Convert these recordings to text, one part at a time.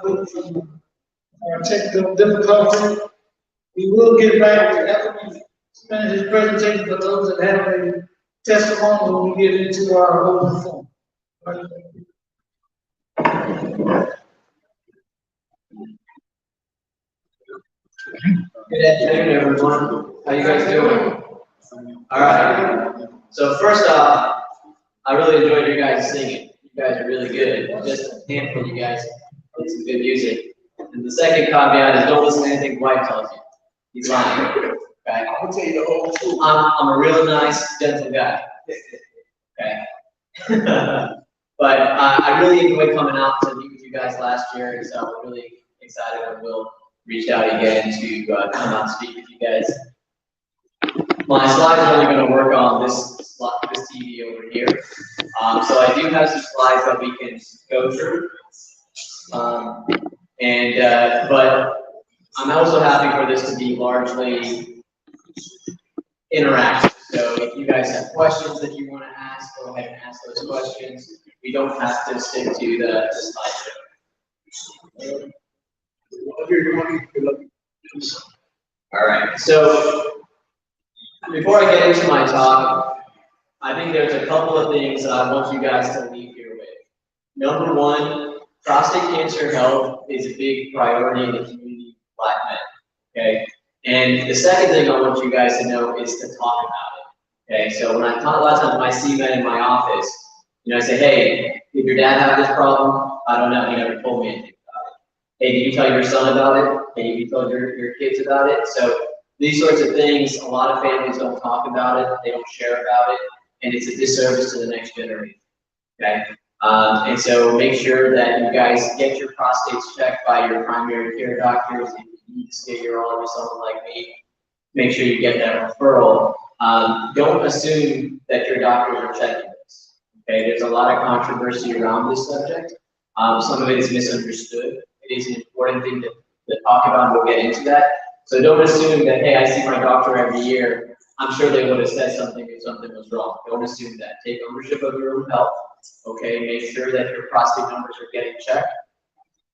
from our technical difficulty. We will get back to Anthony finish his presentation for those that have a testimony when we get into our open forum. Good afternoon, everyone. How you guys doing? All right. So first off, I really enjoyed you guys singing. You guys are really good. Just a handful of you guys played some good music. And the second caveat is don't listen to anything Dwight tells you. He's lying. Okay. I'll tell you the whole truth. I'm a real nice, gentle guy. Okay. But I really enjoyed coming out to meet with you guys last year, and so I'm really excited that Will reached out again to come out and speak with you guys. My slides are only going to work on this TV over here. So I do have some slides that we can go through. But I'm also happy for this to be largely interactive. So if you guys have questions that you want to ask, go ahead and ask those questions. We don't have to stick to the slideshow. All right, so before I get into my talk, I think there's a couple of things I want you guys to leave here with. Number one, prostate cancer health is a big priority in the community of Black men, okay? And the second thing I want you guys to know is to talk about it, okay? So when I talk, a lot of times when I see men in my office, I say, hey, did your dad have this problem? I don't know, he never told me anything about it. Hey, did you tell your son about it? Hey, did you tell your kids about it? So these sorts of things, a lot of families don't talk about it, they don't share about it, and it's a disservice to the next generation, okay? And so make sure that you guys get your prostates checked by your primary care doctors. If you need to stay here all or someone like me, make sure you get that referral. Don't assume that your doctors are checking this. Okay, there's a lot of controversy around this subject. Some of it is misunderstood. It is an important thing to talk about, and we'll get into that. So don't assume that, hey, I see my doctor every year. I'm sure they would have said something if something was wrong. Don't assume that. Take ownership of your own health. Okay, make sure that your prostate numbers are getting checked.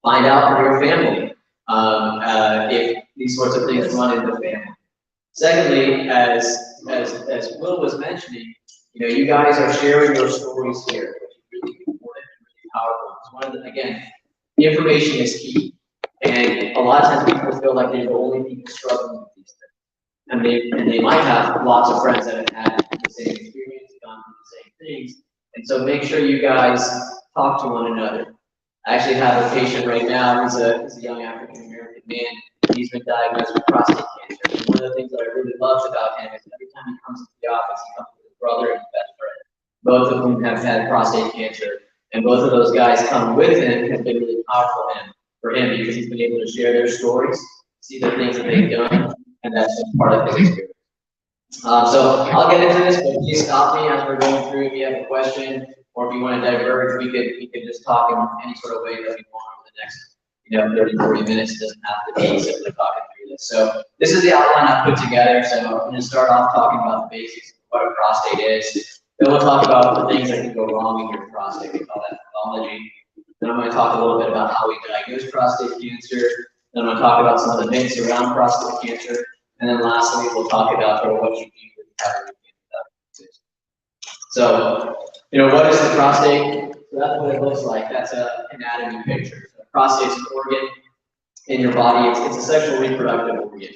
Find out from your family if these sorts of things run in the family. Secondly, as Will was mentioning, you guys are sharing your stories here, which is really important and really powerful. It's one of the, again, the information is key. And a lot of times people feel like they're the only people struggling with these things. And they might have lots of friends that have had the same experience, gone through the same things. And so make sure you guys talk to one another. I actually have a patient right now who's a young African-American man. He's been diagnosed with prostate cancer. And one of the things that I really loved about him is every time he comes to the office, he comes with his brother and his best friend. Both of whom have had prostate cancer. And both of those guys come with him has been really powerful for him because he's been able to share their stories, see the things that they've done, and that's just part of his experience. So I'll get into this, but please stop me as we're going through. If you have a question or if you want to diverge, we could just talk in any sort of way that we want over the next 30, 40 minutes. It doesn't have to be simply talking through this. So this is the outline I put together. So I'm going to start off talking about the basics of what a prostate is. Then we'll talk about the things that can go wrong in your prostate. We call that pathology. Then I'm going to talk a little bit about how we diagnose prostate cancer. Then I'm going to talk about some of the myths around prostate cancer. And then lastly, we'll talk about sort of what you do with prostate cancer. So, what is the prostate? So that's what it looks like. That's an anatomy picture. So the prostate is an organ in your body. It's a sexual reproductive organ.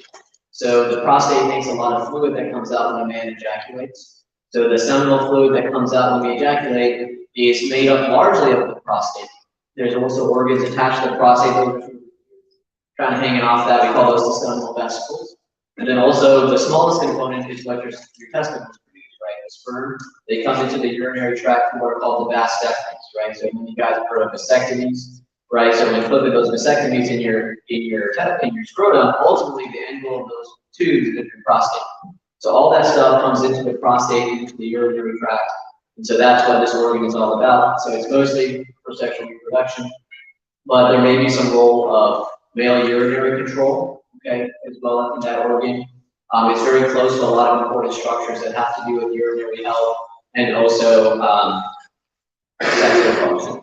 So the prostate makes a lot of fluid that comes out when a man ejaculates. So the seminal fluid that comes out when we ejaculate is made up largely of the prostate. There's also organs attached to the prostate that are kind of hanging off that. We call those the seminal vesicles. And then also the smallest component is what your testicles produce, right? The sperm, they come into the urinary tract through what are called the vas deferens, right? So when you guys have heard of vasectomies, right? So when you look at those vasectomies in your scrotum, ultimately the end goal of those tubes is your prostate. So all that stuff comes into the prostate, into the urinary tract. And so that's what this organ is all about. So it's mostly for sexual reproduction, but there may be some role of male urinary control, okay, as well in that organ. It's very close to a lot of important structures that have to do with urinary health and also sexual function.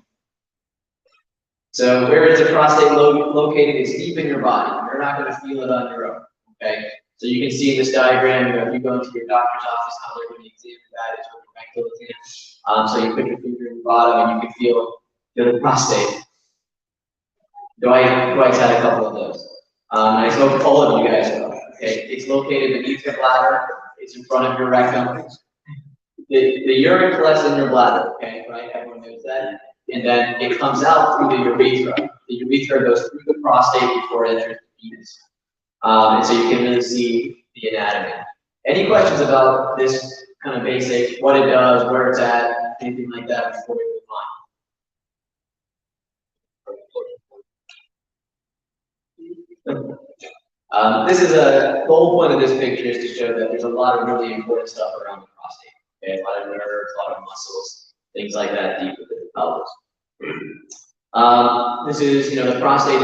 So where is the prostate located is deep in your body. You're not going to feel it on your own, okay? So you can see in this diagram, if you go into your doctor's office, how they're going to examine that is with the rectal exam. So you put your finger in the bottom and you can feel the prostate. Dwight's had a couple of those. I hope all of you guys know. Okay, it's located beneath your bladder. It's in front of your rectum. The urine collects in your bladder, okay, right? Everyone knows that. And then it comes out through the urethra. The urethra goes through the prostate before it enters the penis. And so you can really see the anatomy. Any questions about this kind of basic, what it does, where it's at, anything like that before we move on? This is the whole point of this picture is to show that there's a lot of really important stuff around the prostate. Okay, a lot of nerves, a lot of muscles, things like that deep within the pelvis. This is, the prostate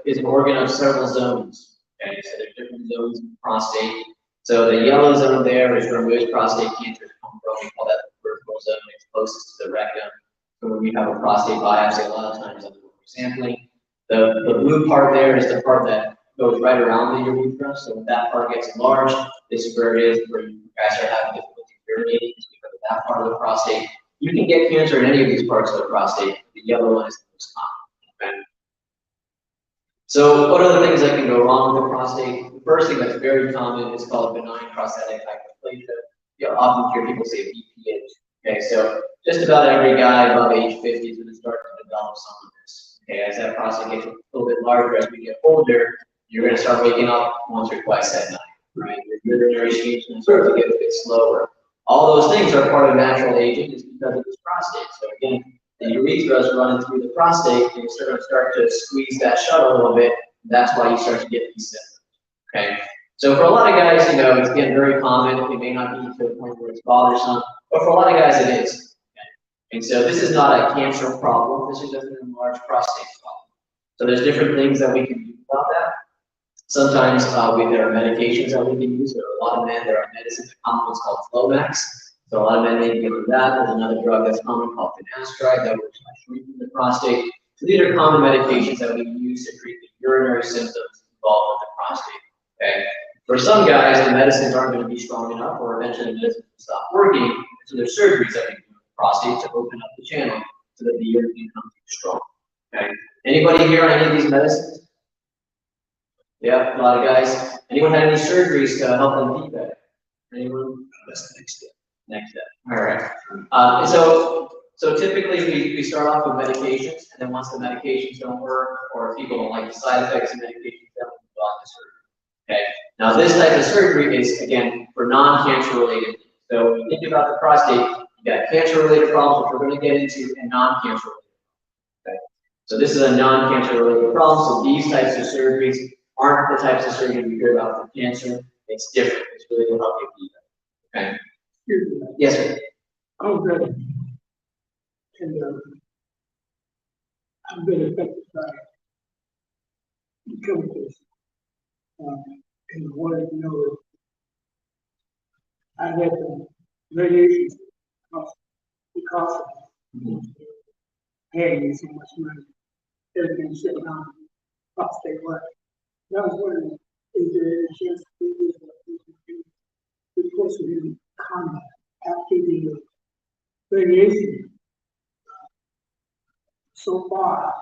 is an organ of several zones. Okay, so there's different zones in the prostate. So the yellow zone there is where most prostate cancers come from. We call that the vertical zone. It's closest to the rectum. So when we have a prostate biopsy, a lot of times that's what we're sampling. The blue part there is the part that goes right around the urethra. So when that part gets enlarged, this is where it is, where you guys are having difficulty urinating because of that part of the prostate. You can get cancer in any of these parts of the prostate. The yellow one is the most common. Okay? So what are the things that can go wrong with the prostate? The first thing that's very common is called benign prostatic hyperplasia. You'll often hear people say BPH. Okay, so just about every guy above age 50 is going to start to develop some of this. Okay, as that prostate gets a little bit larger as we get older, you're going to start waking up once or twice at night, right? Your urinary stream is going to start to get a bit slower. All those things are part of natural aging is because of this prostate. So again, the urethra is running through the prostate, and you're going to start to squeeze that shut a little bit. That's why you start to get these symptoms. Okay. So for a lot of guys, it's again very common. It may not be to the point where it's bothersome, but for a lot of guys, it is. Okay? And so this is not a cancer problem. This is just an enlarged prostate problem. So there's different things that we can do about that. Sometimes there are medications that we can use. There are a lot of men. There are medicines that come what's called Flomax. So a lot of men may give that. There's another drug that's common called finasteride that works by shrinking the prostate. So these are common medications that we can use to treat the urinary symptoms involved with the prostate. Okay. For some guys, the medicines aren't going to be strong enough, or eventually the medicines will stop working. So there's surgeries that we can do with the prostate to open up the channel so that the urine can come through strong. Okay. Anybody here on any of these medicines? Yeah, a lot of guys. Anyone had any surgeries to help them be better? Anyone? That's the next step. Next step. All right. So typically we start off with medications, and then once the medications don't work, or if people don't like the side effects of medications, then we move on to surgery. Okay. Now this type of surgery is again for non-cancer related. So when you think about the prostate, you got cancer related problems, which we're going to get into, and non-cancer related. Okay. So this is a non-cancer related problem. So these types of surgeries aren't the types of surgery we hear about for cancer. It's different. It's really to help you be better. Okay. Yes, sir. Oh, good. And I've been affected by chemicals. And what I know is I had the radiation because of paying so much money. Everything sitting on prostate work. I was wondering, is there any chance the course of the combat after the radiation? So far,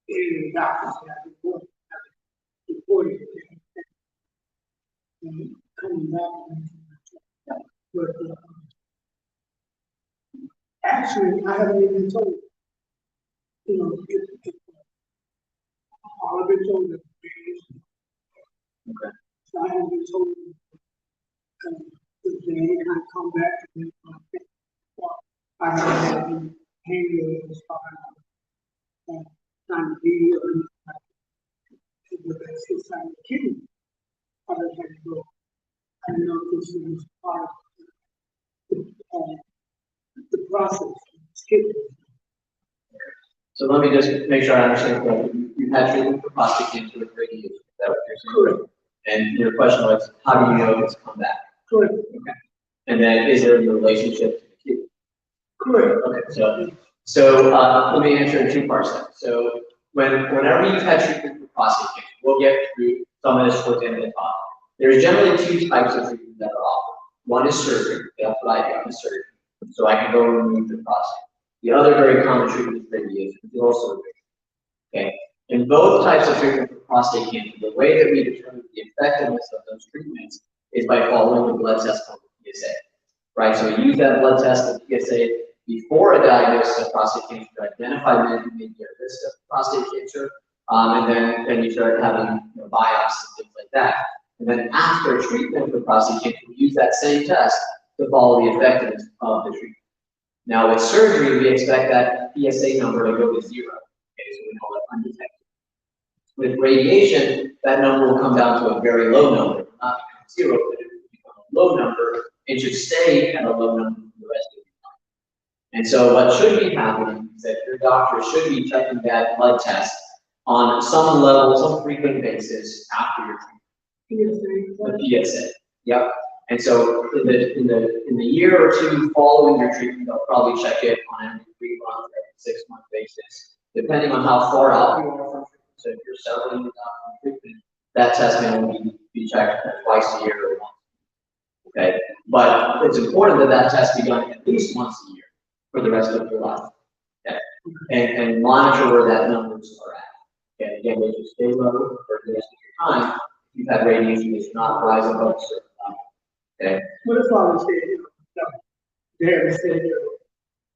the doctors have reported and coming back. But actually, I haven't even told. All I've been told is radiation. Okay. So I haven't been told if there any kind of comeback. I haven't had any pain as far as trying to be or anything like that. But that's his side of the kidney. I just had to go. I don't know if this is part of the process. It's kidney. So let me just make sure I understand correctly. You had treatment for prostate cancer with radiation. Is that what you're saying? Correct. And your question was, how do you know it's come back? Correct. Okay. And then, is there a relationship to the kidney? Correct. Okay. So let me answer in two parts then. So whenever you've had treatment for prostate cancer, we'll get through some of this towards the end of the talk. There's generally two types of treatment that are offered. One is surgery. That's what I do. I'm a surgeon. So I can go remove the prostate. The other very common treatment is radiation, which is also surgery. Okay. In both types of treatment for prostate cancer, the way that we determine the effectiveness of those treatments is by following the blood test called PSA. Right? So we use that blood test, the PSA, before a diagnosis of prostate cancer to identify men who may be at risk of prostate cancer, and then you start having biopsies and things like that. And then after treatment for prostate cancer, we use that same test to follow the effectiveness of the treatment. Now with surgery, we expect that PSA number to go to 0. Okay, so we call it undetected. With radiation, that number will come down to a very low number, not become 0, but it will become a low number. It should stay at a low number for the rest of the time. And so what should be happening is that your doctor should be checking that blood test on some level, some frequent basis after your treatment. The PSA. Yep. And so in the year or two following your treatment, they'll probably check it on every 3 months, every 6 month basis, depending on how far out you are from treatment. So if you're several years out from treatment, that test may only be checked twice a year or once. Okay. But it's important that that test be done at least once a year for the rest of your life. Okay. And monitor where that numbers are at. Okay. Again, they should stay low for the rest of your time. You've had radiation, it should not rise above a certain level. Okay. What if I was saying, they have said,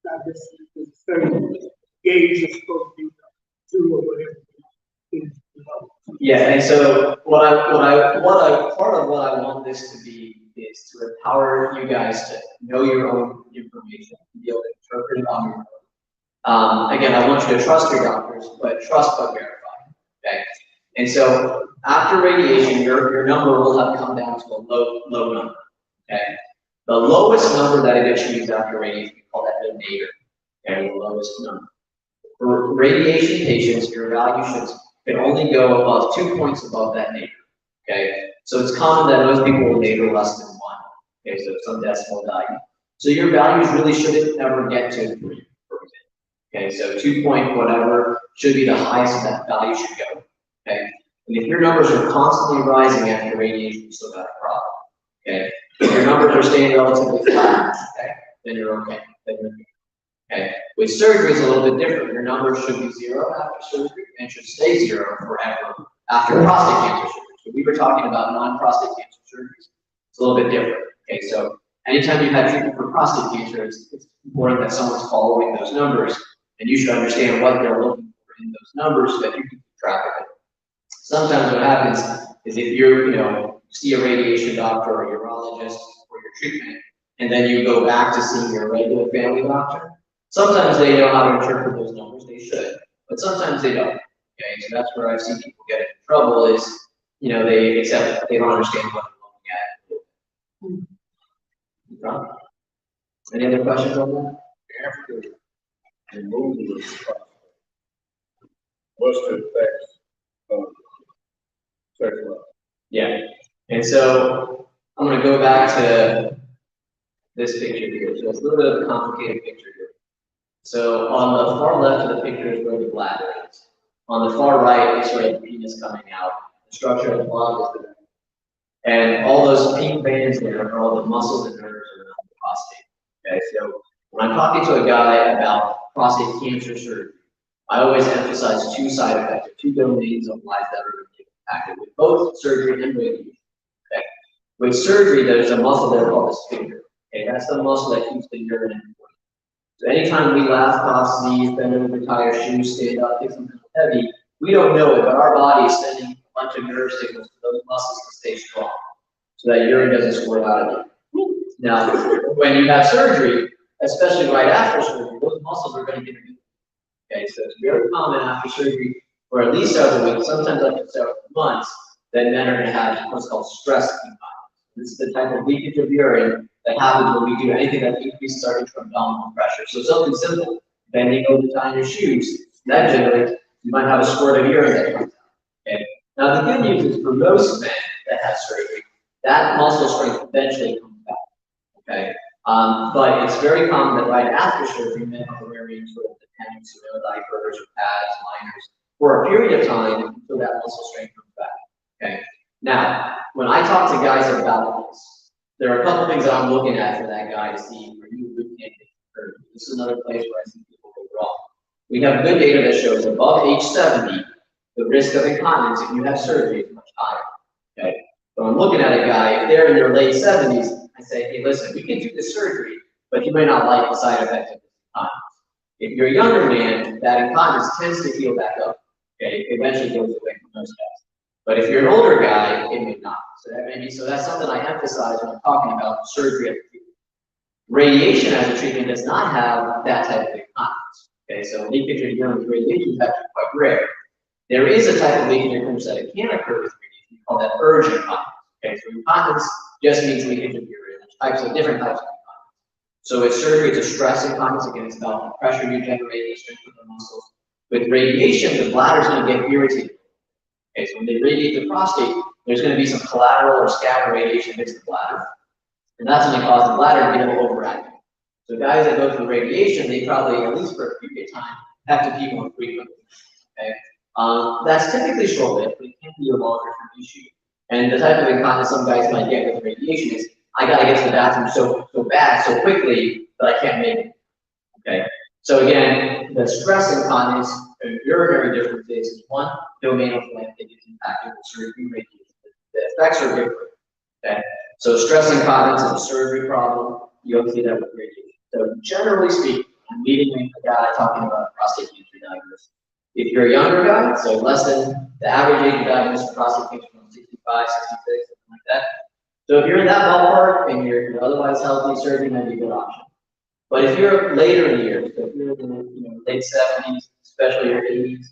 that this is certain gauge is supposed to be 2 or whatever. Yeah, and so part of what I want this to be is to empower you guys to know your own information, to be able to interpret it on your own. Again, I want you to trust your doctors, but trust but verify. Okay. And so after radiation, your number will have come down to a low number. Okay. The lowest number that it achieves after radiation, we call that the nadir. Okay, the lowest number. For radiation patients, your value can only go above 2 points above that nadir. Okay. So it's common that most people will nadir less than 1. Okay, so some decimal value. So your values really shouldn't ever get to 3, for example. Okay, so 2 point whatever should be the highest that value should go. Okay. And if your numbers are constantly rising after radiation, you still got a problem. Okay. If your numbers are staying relatively flat, okay, then you're okay. Then you're good. Okay. With surgery, it's a little bit different. Your numbers should be 0 after surgery and should stay 0 forever after prostate cancer surgery. So we were talking about non-prostate cancer surgeries. It's a little bit different. Okay, so anytime you've had treatment for prostate cancer, it's important that someone's following those numbers, and you should understand what they're looking for in those numbers so that you can keep track of it. Sometimes what happens is if you see a radiation doctor or a urologist for your treatment, and then you go back to seeing your regular family doctor, sometimes they know how to interpret those numbers, they should, but sometimes they don't. Okay, so that's where I've seen people get into trouble is, they don't understand what they're looking at. Okay. Any other questions on that? After removal of prostate, what's the effects of sexual life? Yeah, and so I'm going to go back to this picture here. So it's a little bit of a complicated picture here. So on the far left of the picture is where the bladder is. On the far right is where the penis coming out. The structure of the bladder is the and all those pink bands there are all the muscles and nerves around the prostate. Okay, so when I'm talking to a guy about prostate cancer surgery, I always emphasize 2 side effects, 2 domains of life that are impacted with both surgery and radiation. Okay, with surgery, there's a muscle there called the sphincter. Okay, that's the muscle that keeps the urine in place. So anytime we laugh, cough, sneeze, bend over, tie our shoes, stand up, take something heavy, we don't know it, but our body is sending a bunch of nerve signals to those muscles to stay strong, so that urine doesn't squirt out of you. Now, when you have surgery, especially right after surgery, those muscles are going to get weak. Okay, so it's very common after surgery for at least several weeks, sometimes up to several months, that men are going to have what's called stress incontinence. This is the type of leakage of urine that happens when we do anything that increases our intra-abdominal pressure. So something simple, bending over, tying your shoes, that generates, you might have a squirt of urine that comes out. Okay. Now the good news is for most men that have surgery, that muscle strength eventually comes back. Okay. But it's very common that right after surgery, men are wearing sort of the tanks, diapers or pads, liners, for a period of time until that muscle strength comes back. Okay. Now, when I talk to guys about this, there are a couple things that I'm looking at for that guy to see are you a good candidate for surgery. This is another place where I see people go wrong. We have good data that shows above age 70, the risk of incontinence if you have surgery is much higher. Okay. So I'm looking at a guy, if they're in their late 70s, I say, hey, listen, we can do this surgery, but you may not like the side effects of this incontinence. If you're a younger man, that incontinence tends to heal back up. Okay, it eventually goes away from those guys. But if you're an older guy, it may not. So that's something I emphasize when I'm talking about surgery as a treatment. Radiation as a treatment does not have that type of incontinence. Okay, so leakage in urine with radiation is actually quite rare. There is a type of leakage in urine that can occur with radiation. We call that urge incontinence. Okay, so incontinence just means leakage of urine. There's different types of incontinence. So with surgery, it's a stress incontinence. Again, it's about the pressure you generate, the strength of the muscles. With radiation, the bladder's going to get irritated. Okay, so when they radiate the prostate, there's going to be some collateral or scatter radiation against the bladder, and that's going to cause the bladder to get a little overactive. So guys that go through radiation, they probably, at least for a period of time, have to keep on frequently. Okay, that's typically short-lived, but it can be a longer-term issue. And the type of incontinence some guys might get with radiation is, I got to get to the bathroom so bad, so quickly that I can't make it. Okay, so again, the stress incontinence and urinary differences is one domain of life that gets impacted with surgery radiation. The effects are different. Okay, so stress incontinence is a surgery problem. You don't see that with radiation. So generally speaking, I'm meeting with a guy talking about prostate cancer diagnosis. If you're a younger guy, so less than the average age of diagnosis of prostate cancer from 65, 66, something like that. So if you're in that ballpark and you're otherwise healthy, surgery might be a good option. But if you're later in the years, so if you're in the late 70s, especially your 80s,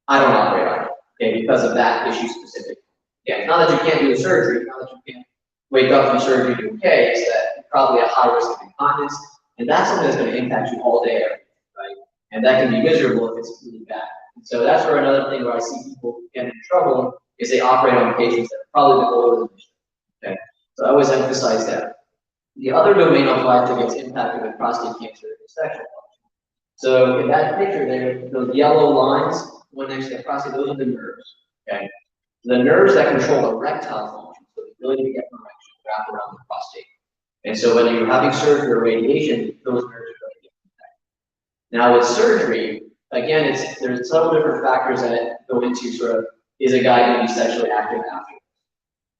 I don't operate on it, okay, because of that issue specific. Yeah, not that you can't do the surgery, not that you can't wake up from surgery to okay, it's that you're probably at high risk of incontinence, and that's something that's going to impact you all day, right? And that can be miserable if it's really bad. And so that's where another thing where I see people get in trouble is they operate on patients that are probably a bit older than they should. Okay, so I always emphasize that. The other domain of life that gets impacted with prostate cancer is sexual function. So in that picture there, those yellow lines, one next to the prostate, those are the nerves. Okay, the nerves that control erectile function, so the ability to get an erection, wrap around the prostate. And so when you're having surgery or radiation, those nerves are going to get impacted. Now with surgery, again, there's several different factors that go into sort of, is a guy going to be sexually active after?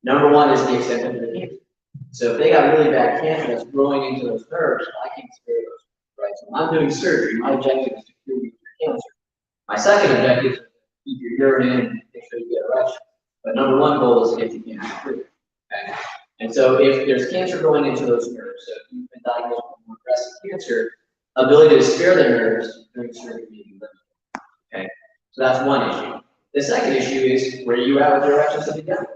Number one is the extent of the cancer. So if they got really bad cancer that's growing into those nerves, I can't spare those, right? So when I'm doing surgery, my objective is to cure you your cancer. My second objective is to keep your urine in and make sure you get erection. But number one goal is to get the cancer free. Okay? And so if there's cancer going into those nerves, so if you've been diagnosed with more aggressive cancer, ability to spare the nerves during surgery may be limited. Okay, so that's one issue. The second issue is where you at with your erections to begin with.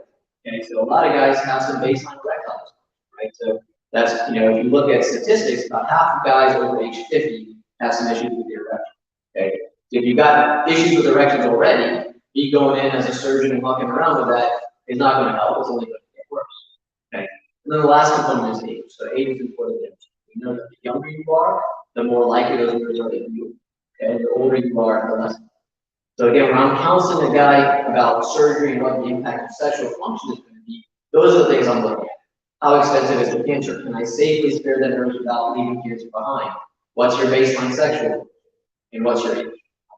Okay, so a lot of guys have some baseline erectile dysfunction, right? So that's, if you look at statistics, about half of guys over age 50 have some issues with their erection. Okay, so if you've got issues with erections already, me going in as a surgeon and mucking around with that is not going to help. It's only going to get worse. Okay, and then the last component is age. So age is important. We know that the younger you are, the more likely those nerves are to heal. Okay, the older you are, the less. So again, when I'm counseling a guy about surgery and what the impact of sexual function is going to be, those are the things I'm looking at. How expensive is the cancer? Can I safely spare the nerves without leaving cancer behind? What's your baseline sexual? And what's your age?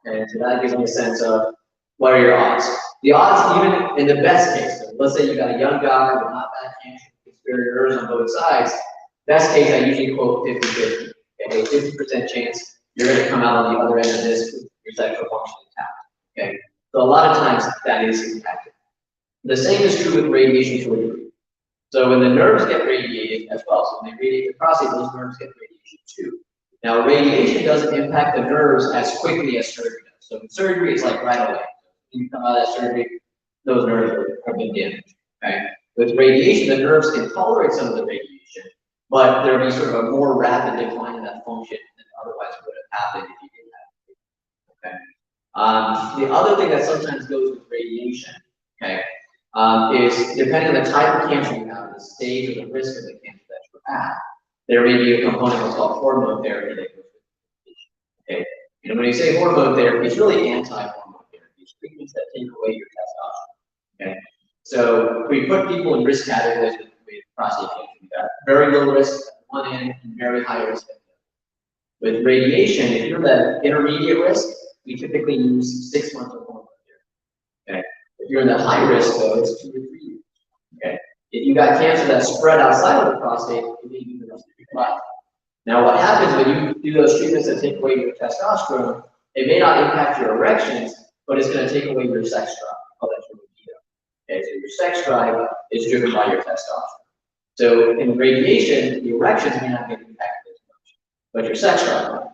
Okay, so that gives me a sense of what are your odds. The odds, even in the best case, so let's say you got a young guy with not bad cancer, you can spare your nerves on both sides. Best case, I usually quote 50-50. Okay, 50% chance you're going to come out on the other end of this with your sexual function intact. Okay, so a lot of times that is impacted. The same is true with radiation surgery. So when the nerves get radiated as well, so when they radiate the prostate, those nerves get radiation too. Now radiation doesn't impact the nerves as quickly as surgery does. So in surgery, it's like right away. When you come out of that surgery, those nerves have been damaged. Okay? With radiation, the nerves can tolerate some of the radiation, but there will be sort of a more rapid decline in that function than otherwise would have happened if you didn't have it. Okay. The other thing that sometimes goes with radiation, okay, is depending on the type of cancer you have, the stage or the risk of the cancer that you have, there may be a component what's called hormone therapy that goes with radiation. Okay. And when you say hormone therapy, it's really anti-hormone therapy. treatments that take away your testosterone. Okay, so we put people in risk categories with prostate cancer. We got very low risk at one end and very high risk at the other. With radiation, if you're that intermediate risk, we typically use 6 months or more. Okay, if you're in the high risk though, it's 2 or 3 years. Okay, if you got cancer that's spread outside of the prostate, it may be the rest of your life. Now, what happens when you do those treatments that take away your testosterone? It may not impact your erections, but it's going to take away your sex drive. Oh, that's your libido. Okay, so your sex drive is driven by your testosterone. So in radiation, the erections may not get impacted as much, but your sex drive might.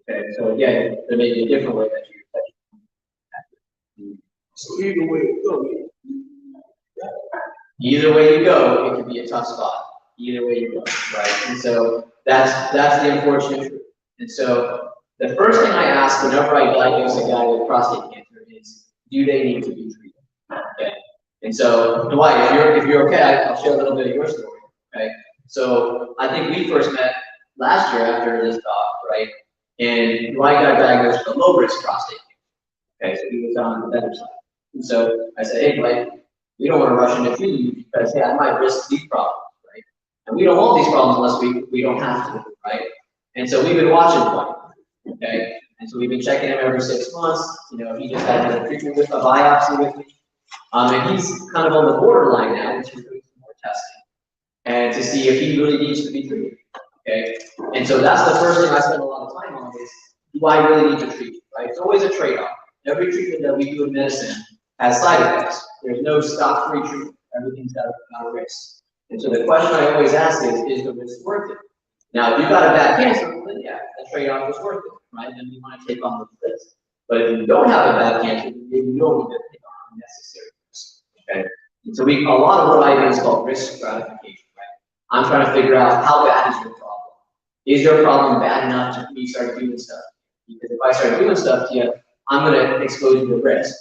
Okay, so again, there may be a different way that your sex drive is impacted. So either way it goes. Either way you go, it could be a tough spot. Either way you go, right? And so that's the unfortunate truth. And so the first thing I ask whenever I diagnose a guy with prostate cancer is, do they need to be treated? Okay. And so, Dwight, if you're okay, I'll share a little bit of your story. Okay. So I think we first met last year after this talk, right? And Dwight got diagnosed with a low risk prostate cancer. Okay, so he was on the better side. And so I said, hey, Dwight, we don't want to rush into treating you because hey, I might risk these problems, right? And we don't want these problems unless we don't have to, right? And so we've been watching Dwight. Okay, and so we've been checking him every 6 months. You know, he just had another treatment with a biopsy with me, and he's kind of on the borderline now, which is doing some more testing, and to see if he really needs to be treated. Okay, and so that's the first thing I spend a lot of time on is, do I really need to treat you? Right? It's always a trade-off. Every treatment that we do in medicine has side effects. There's no stop-free treatment. Everything's got a risk. And so the question I always ask is the risk worth it? Now, if you've got a bad cancer, then yeah, the trade-off is worth it, right? Then you want to take on the risk. But if you don't have a bad cancer, then you don't need to take on unnecessary risks. Okay? And so a lot of what I do is called risk stratification, right? I'm trying to figure out how bad is your problem. Is your problem bad enough to me start doing stuff? Because if I start doing stuff to you, I'm going to expose you to risk.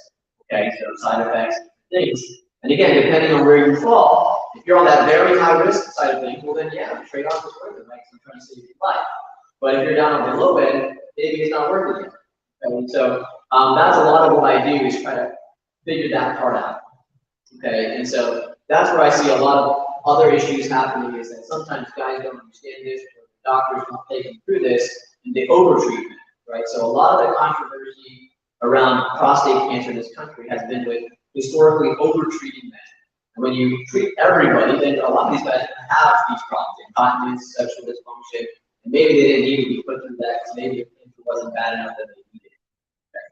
Okay, so side effects, things. And again, depending on where you fall, if you're on that very high risk side of things, well then yeah, the trade-off is worth it, right? So I'm trying to save your life. But if you're down on the low end, maybe it's not worth it yet. Okay? And so that's a lot of what I do is try to figure that part out. Okay, and so that's where I see a lot of other issues happening is that sometimes guys don't understand this, or doctors don't take them through this, and they overtreat them, right? So a lot of the controversy around prostate cancer in this country has been with historically overtreating men. And when you treat everybody, then a lot of these guys have these problems, incontinence, sexual dysfunction, and maybe they didn't need to be put through that because maybe it wasn't bad enough that they needed it. Okay.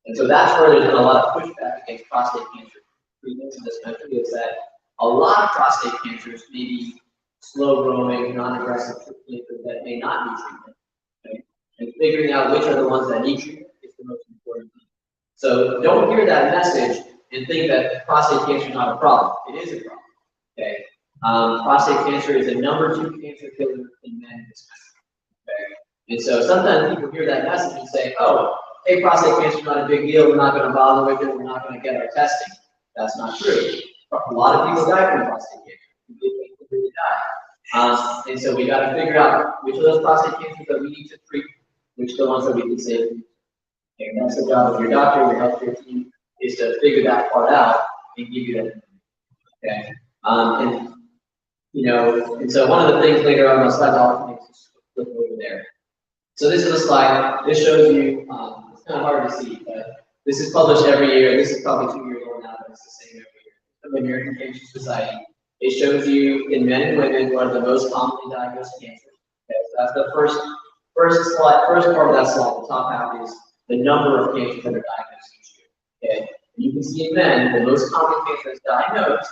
And so that's where there's been a lot of pushback against prostate cancer treatments in this country is that a lot of prostate cancers may be slow-growing, non-aggressive cancers that may not need treatment. Okay. And figuring out which are the ones that need treatment is the most important thing. So don't hear that message and think that prostate cancer is not a problem. It is a problem. Okay. Prostate cancer is the #2 cancer killer in men in this country. Okay. And so sometimes people hear that message and say, oh, hey, prostate cancer is not a big deal. We're not going to bother with it. We're not going to get our testing. That's not true. A lot of people die from prostate cancer. People really die. And so we got to figure out which of those prostate cancers that we need to treat, which are the ones that we can save. Okay, and that's the job of your doctor, your healthcare team, is to figure that part out and give you that. Okay. And you know, and so one of the things later on the slide, I'll just flip over there. So this is a slide. This shows you. It's kind of hard to see, but this is published every year. This is probably 2 years old now, but it's the same every year. From the American Cancer Society. It shows you in men and women what are the most commonly diagnosed cancers. Okay, so that's the first slide. First part of that slide. The top half is the number of cancers that are diagnosed each year. Okay, and you can see in men the most common cancer that's diagnosed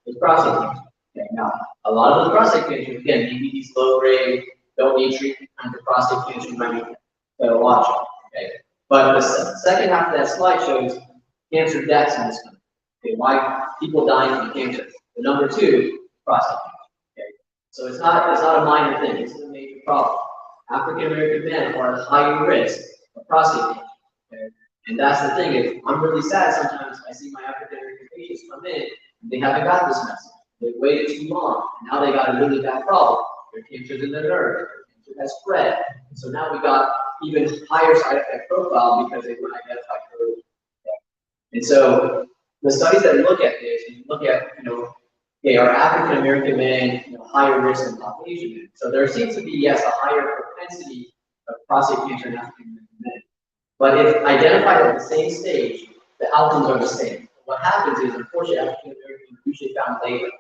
is prostate cancer. Okay, now a lot of those prostate cancers, again, maybe these low grade, don't need treatment kind of prostate cancer, you might need to watch it. Okay, but the second half of that slide shows cancer deaths in this country. Okay, why people dying from cancer. The #2, prostate cancer. Okay, so it's not a minor thing. It's a major problem. African American men are at higher risk of prostate cancer. Okay, and that's the thing is, I'm really sad sometimes I see my African American patients come in and they haven't got this message. They waited too long, and now they got a really bad problem. Their cancer's in their nerve, their cancer has spread. And so now we got even higher side effect profile because they weren't identified early. And so the studies that look at this, you look at, okay, are African American men, higher risk than Caucasian men? So there seems to be, yes, a higher propensity of prostate cancer in African American men. But if identified at the same stage, the outcomes are the same. What happens is, unfortunately, African Americans are usually found later.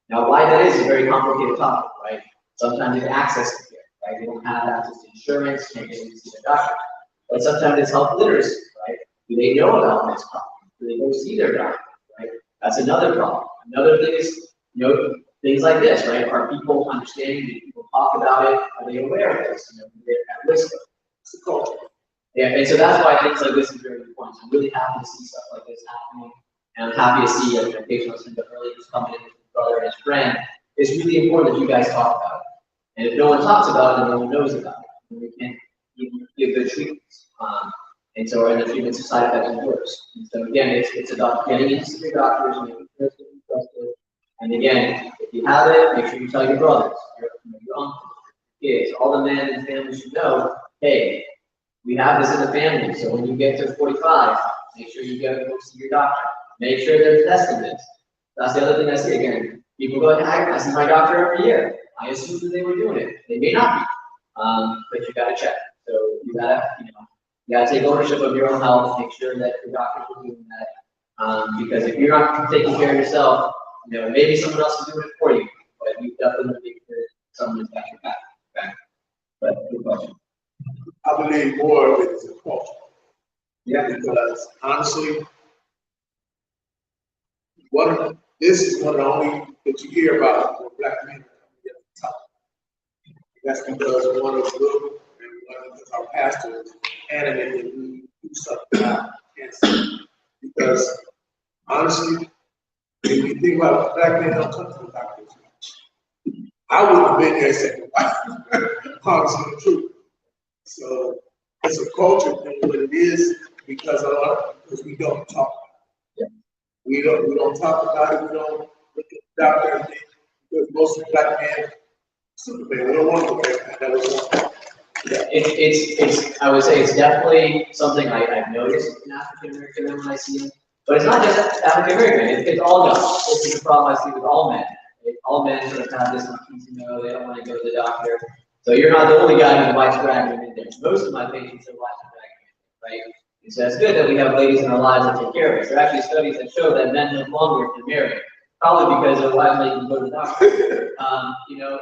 Now, why that is a very complicated topic, right? Sometimes it's access to care, right? They don't have access to insurance, can't get in to see their doctor. But sometimes it's health literacy, right? Do they know about this problem? Do they go see their doctor, right? That's another problem. Another thing is, things like this, right? Are people understanding? Do people talk about it? Are they aware of this? They're at risk of it. It's the culture. Yeah, and so that's why things like this is very important. I'm really happy to see stuff like this happening. And I'm happy to see a patient listening to earlier who's coming in with his brother and his friend. It's really important that you guys talk about it. And if no one talks about it, then no one knows about it. And we can't give good treatments. And so the treatments are side effects and worse. And so again, it's about getting into your doctors, making sure it's trusted. And again, if you have it, make sure you tell your brothers, your uncles, your kids, all the men and families should know, hey, we have this in the family. So when you get to 45, make sure you go see your doctor. Make sure they're testing this. That's the other thing I see again. People go, I see my doctor every year. I assumed that they were doing it. They may not be, but you got to check. So you got to take ownership of your own health. Make sure that your doctors are doing that. Because if you're not taking care of yourself, maybe someone else is doing it for you. But you definitely make sure someone's got your back. But good question. I believe more of it is a culture. Yeah. Because honestly, this is one of the only that you hear about where black men are coming at the top. That's because one of the group and one of our pastors animated we do something about cancer. Because honestly, if you think about it, black men don't come to the doctor as much. I wouldn't have been there second wife. Honestly, the truth. So it's a culture thing, what it is, because we don't talk about it. Yeah. We don't talk about it. We don't look at the doctor and think, because most of the black men, Superman, we don't want to look at that. That was one. Yeah, I would say it's definitely something I've noticed in African American men when I see them. But it's not just African American, it's all guys. This is a problem I see with all men. All men sort of have this they don't want to go to the doctor. So you're not the only guy whose wife's dragging in there. Most of my patients are wives dragging in, right? And so it's good that we have ladies in our lives that take care of us. There are actually studies that show that men live longer if they're married, probably because their wives make them go to the doctor.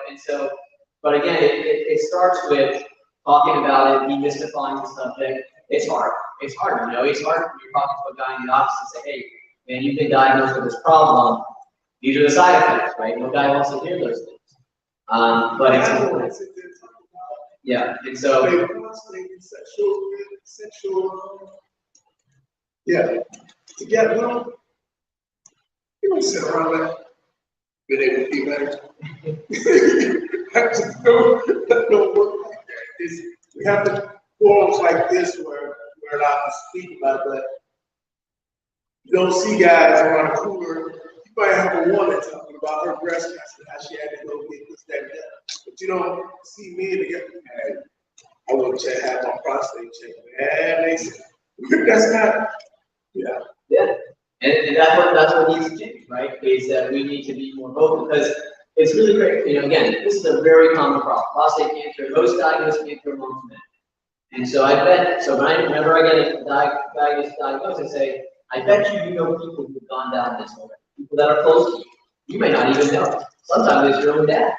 And so, but again, it starts with talking about it, demystifying the subject. It's hard. It's hard, It's hard when you're talking to a guy in the office and say, hey, man, you've been diagnosed with this problem. These are the side effects, right? No guy wants to hear those things. But it's important. Yeah, and so. Sexual. Yeah. Together, you don't sit around like, been able to be better. That don't work like that. We have to forums like this where we're allowed to speak about it, but you don't see guys around a cooler. You might have a woman talking about her breast cancer, how she had to go get this, that, and that. But you don't see men together. Hey, I want to have my prostate checked. Man, that's not, yeah. Yeah, and that's what needs to change, right? Is that we need to be more vocal because it's really great. Again, this is a very common problem. Prostate cancer, most diagnosed cancer amongst men. And so whenever I get a diagnosis, I say, I bet you know people who've gone down this already. People that are close to you. You may not even know. Sometimes it's your own dad,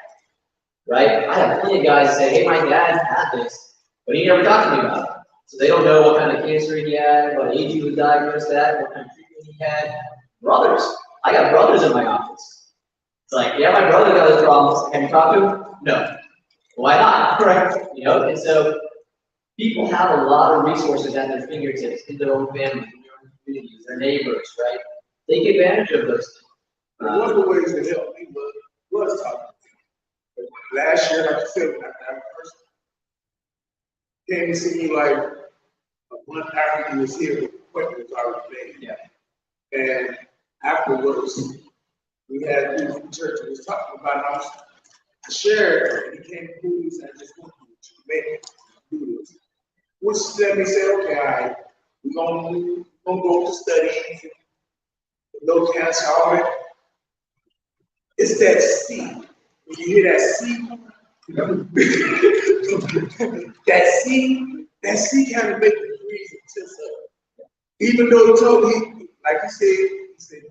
right? I have plenty of guys say, hey, my dad had this, but he never talked to me about it. So they don't know what kind of cancer he had, what age he was diagnosed at, what kind of treatment he had. Brothers. I got brothers in my office. It's like, yeah, my brother got his problems. Can you talk to him? No. Why not? Right? And so people have a lot of resources at their fingertips in their own families, in their own communities, their neighbors, right? Take advantage of those things. One of the ways to help me was talking to them. Last year, like I said, when I first came to see me like a month after he was here, the appointment was already made. Yeah. And afterwards, we had people from church who was talking about it. I shared, and he came to me and said, I just want you to make it do this. Which let me say, okay, all right, we're going to gonna go to studies, no cancer, all that. It's that C. When you hear that C, that C kind of makes the breeze tense up. Even though he told me, like he said,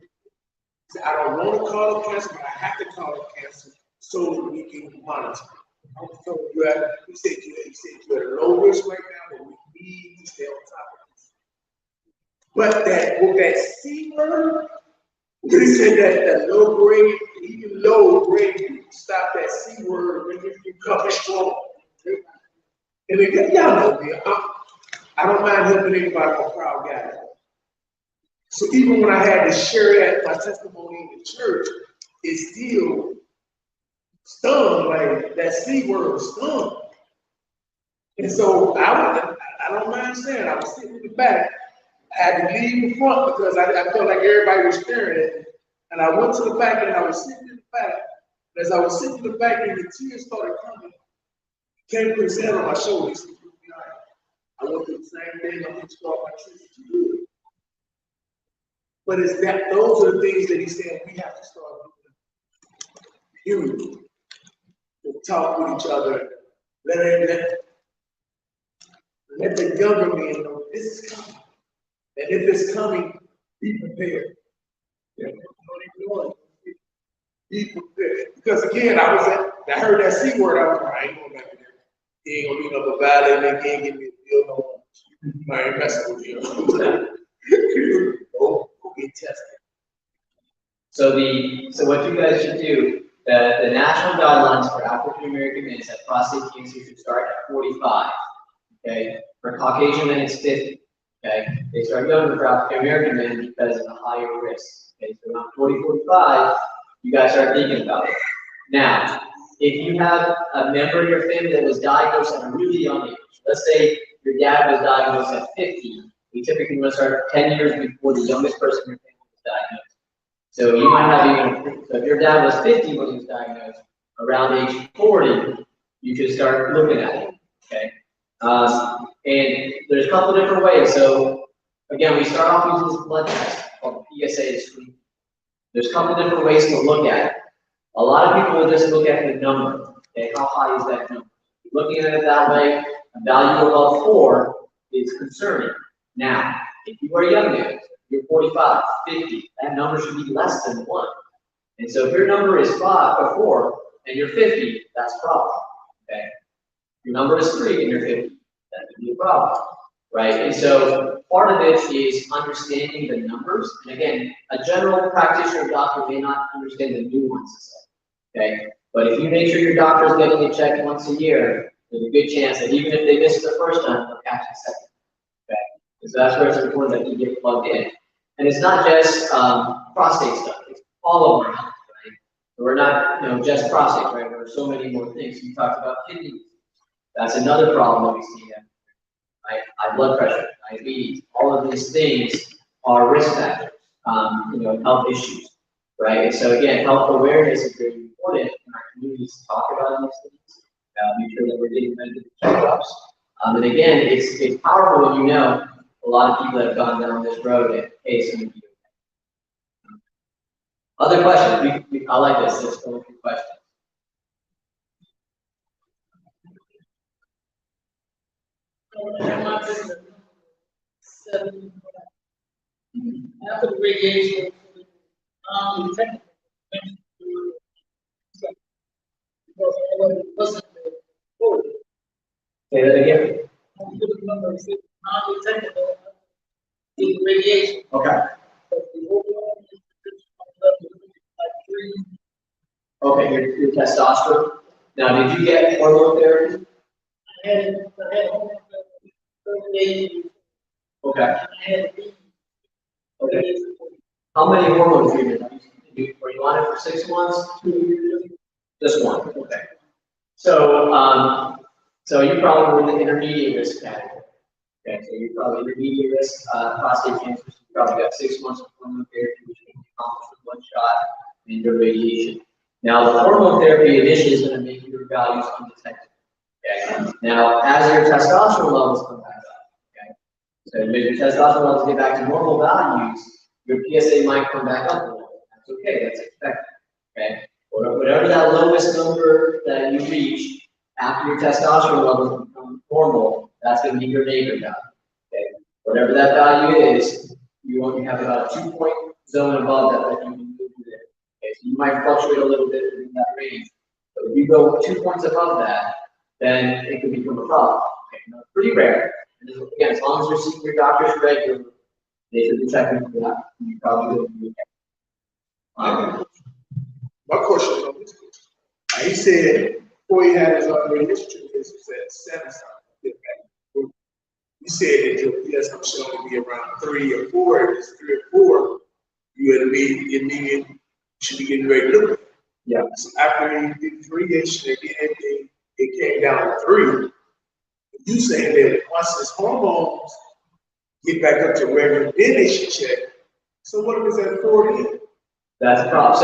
I don't want to call it cancer, but I have to call it cancer so that we can monitor. So he said you're at a low risk right now, but we need to stay on top of this. But that C word, when he said that low grade, even low grade, you stop that C word when you come strong. And again, y'all know me, I don't mind helping anybody, I'm a proud guy. So even when I had to share my testimony in the church, it still stung, like that C word stung. And so I don't mind saying, I was sitting in the back. I had to leave the front because I felt like everybody was staring at me. And I went to the back and I was sitting in the back. And as I was sitting in the back and the tears started coming, he came put his hand on my shoulder. He said, I went through the same thing. I'm going to start my church to do. But it's that those are the things that he said we have to start doing. Unity. To talk with each other. Let the younger men know this is coming. And if it's coming, be prepared. Be prepared. Because again, I heard that C word, I was like, I ain't going back there. He ain't gonna be no valley, and they can't give me a deal no more. I ain't messing with you. Go get tested. So what you guys should do, the national guidelines for African American men is that prostate cancer should start at 45. Okay, for Caucasian men it's 50. Okay, they start younger for African American men because of the higher risk. Okay, so around 40, 45, you guys start thinking about it. Now, if you have a member of your family that was diagnosed at a really young age, let's say your dad was diagnosed at 50, we typically want to start 10 years before the youngest person in your family was diagnosed. So you might have even, so if your dad was 50 when he was diagnosed, around age 40, you should start looking at it. Okay. And there's a couple different ways. So again, we start off using this blood test called the PSA screen. There's a couple different ways to look at it. A lot of people will just look at the number. Okay, how high is that number? Looking at it that way, a value above 4 is concerning. Now, if you are young man, you're 45, 50, that number should be less than 1. And so if your number is 5 or 4 and you're 50, that's a problem. Okay. Your number is 3 and you're 50, that could be a problem, right? And so part of it is understanding the numbers. And again, a general practitioner doctor may not understand the nuances of it, okay? But if you make sure your doctor is getting it checked once a year, there's a good chance that even if they miss it the first time, they'll catch it second, okay? And so that's where it's important that you get plugged in. And it's not just prostate stuff, it's all of our health, right? So we're not, just prostate, right? There are so many more things. You talked about kidneys. That's another problem that we see. High blood pressure, diabetes, all of these things are risk factors, health issues, right? And so again, health awareness is very important in our communities to talk about these things, make sure that we're getting medical checkups. And again, it's powerful when you know a lot of people that have gone down this road and, hey, it's going to be okay. Other questions? I like this. Let's go through questions. After the radiation, technically, because it wasn't forward. Say that again. Non-detectable radiation. Okay. But the overall like 3. Okay, your testosterone. Now, did you get hormone therapy? I had hormone therapy. Okay. I had B. Okay. How many hormone treatments were you on it for 6 months, 2 years? Just 1. Okay. So, so you probably were in the intermediate risk category. Okay, so you're probably intermediate risk prostate cancer. So you probably got 6 months of hormone therapy, which can be accomplished with 1 shot and your radiation. Now, the hormone therapy initially is going to make your values undetectable. Okay. Now, as your testosterone levels come back up, okay, So as your testosterone levels get back to normal values, your PSA might come back up a little. That's okay, that's expected. Okay? Whatever that lowest number that you reach after your testosterone levels become normal, that's going to be your neighbor value. Okay? Whatever that value is, you only have about a 2-point zone above that you can move within. Okay? So you might fluctuate a little bit within that range. But if you go 2 points above that, then it could become a problem. Okay? Now, it's pretty rare. And again, as long as you're seeing your doctors regularly, they should be checking for that. You probably will be okay. My question is on this. He said before he had his radiation, this was at 7 something. You said that your PSA should only be around 3 or 4. If it's 3 or 4, you should be getting ready to look at it. Yeah. So after he did the radiation again, it came down to 3. You saying that once his hormones get back up to regular, then they should check. So what if it's at 4 then? That's a problem.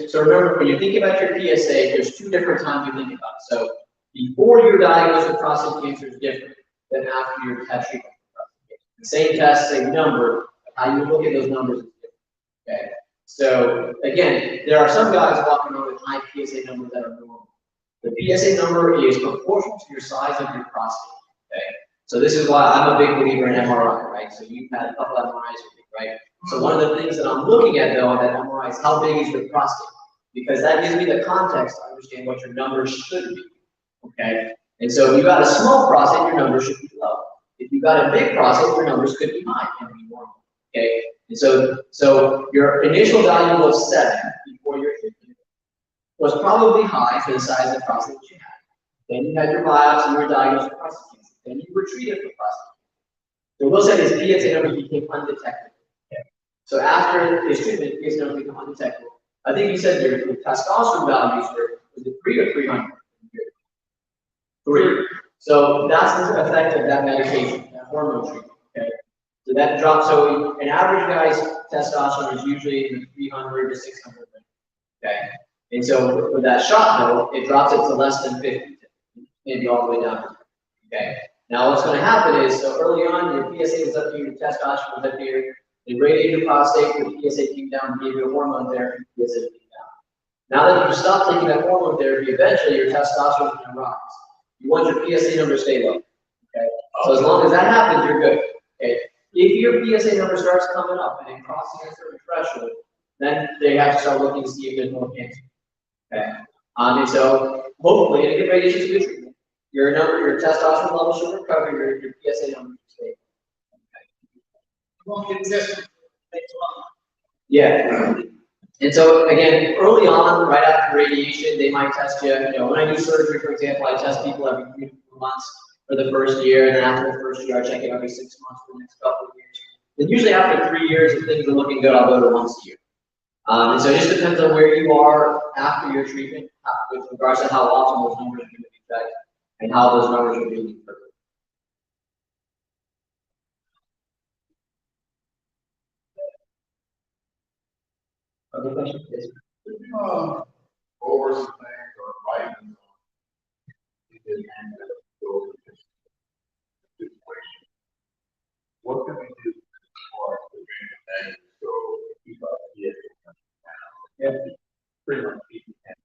So remember, when you think about your PSA, there's 2 different times you think about it. So before you're diagnosed with prostate cancer is different than after your test treatment for prostate cancer. The same test, same number, but how you look at those numbers is different. Okay. So again, there are some guys walking around with high PSA numbers that are normal. The PSA number is proportional to your size of your prostate. Okay. So this is why I'm a big believer in MRI, right? So you've had a couple MRIs with me, right? So one of the things that I'm looking at though on that MRI is how big is your prostate? Because that gives me the context to understand what your numbers should be. Okay? And so if you got a small prostate, your numbers should be low. If you got a big prostate, your numbers could be high and be normal. Okay? And so your initial value of 7 before your treatment was probably high for the size of the prostate that you had. Then you had your biopsy and you were diagnosed with prostate cancer. Then you were treated for prostate cancer. So we'll say his PSA number became undetectable. Okay. So after his treatment, PSA number became undetectable. I think you said your testosterone values were, was it 3 or 300? 3. So that's the effect of that medication, that hormone treatment. Okay. So that drops. So an average guy's testosterone is usually in the 300 to 600 range. Okay. And so with that shot though, it drops it to less than 50, maybe all the way down. Okay. Now what's going to happen is, so early on, your PSA was up here, your testosterone was up here, they radiated your prostate, your PSA came down, gave you a hormone therapy, PSA came down. Now that you stop taking that hormone therapy, eventually your testosterone is going to rise. You want your PSA number to stay low. Okay. So as long as that happens, you're good. Okay. If your PSA number starts coming up and crossing a certain threshold, then they have to start looking to see if there's more cancer. Okay. And so hopefully, and again, radiation is a good treatment. Your testosterone level should recover, your PSA number should stay. Won't get tested next month. Yeah. And so again, early on, right after radiation, they might test you. You know, when I do surgery, for example, I test people every 3 months for the first year, and then after the first year, I check it every 6 months for the next couple of years. And usually after 3 years, if things are looking good, I'll go to once a year. And so it just depends on where you are after your treatment, with regards to how often those numbers are going to be checked and how those numbers are being interpreted. Other questions? Yes. Over some things or vitamins in his hand that go with this situation. What can we do for preventing that so keep our kids down? Yeah. Pretty much keep it down.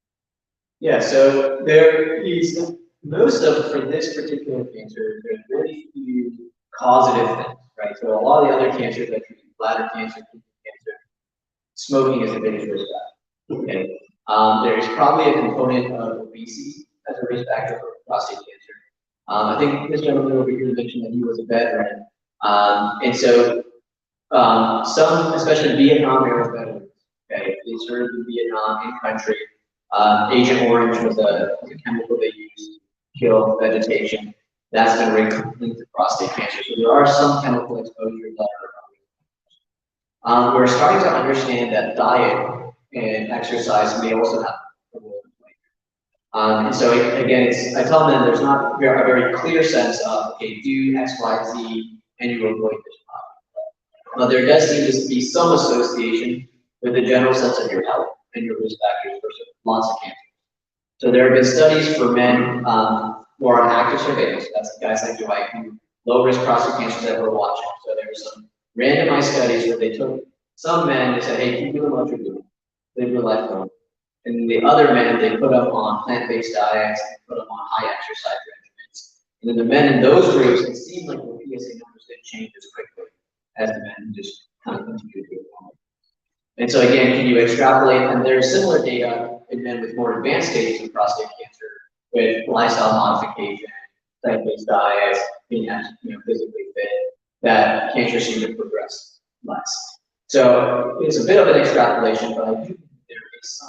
Yeah, so there is most of, for this particular cancer, there's very few causative things, right? So a lot of the other cancers that treat bladder cancer, kidney cancer, smoking is the biggest risk factor. Okay. There's probably a component of obesity as a risk factor for prostate cancer. I think this gentleman over here mentioned that he was a veteran. And so some, especially Vietnam era veterans, okay, they served in Vietnam in country. Agent Orange was a chemical they used to kill vegetation. That's been linked to prostate cancer. So there are some chemical exposures that are we're starting to understand that diet and exercise may also have a role to play. And so again, I tell them there's not a very clear sense of, okay, do X, Y, Z, and you avoid this problem. But there does seem to be some association with the general sense of your health and your risk factors for lots of cancers. So there have been studies for men who are on active surveillance. That's guys like Dwight who low-risk prostate cancers that we're watching. So there were some randomized studies where they took some men, they said, hey, keep doing what you're doing, live your life going. And the other men, they put them on plant-based diets, and put them on high exercise regimens. And then the men in those groups, it seemed like the PSA numbers didn't change as quickly as the men just kind of continued to go on. And so again, can you extrapolate? And there's similar data in men with more advanced stages of prostate cancer with lifestyle modification, plant-based diets, being physically fit, that cancer seems to progress less. So it's a bit of an extrapolation, but I do think there is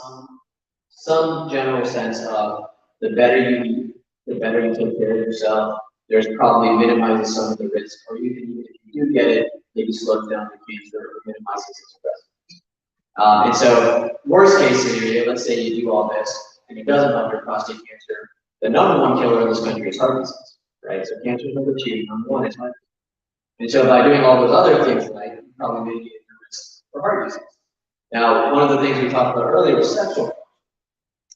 some general sense of the better you eat, the better you take care of yourself. There's probably minimizes some of the risk, or even if you do get it, maybe slows down the cancer or minimizes its progression. And so, worst case scenario, let's say you do all this and it doesn't help your prostate cancer. The number one killer in this country is heart disease, right? So cancer is number two, number one is heart disease. And so by doing all those other things right, you probably mitigate the risk for heart disease. Now, one of the things we talked about earlier was sexual.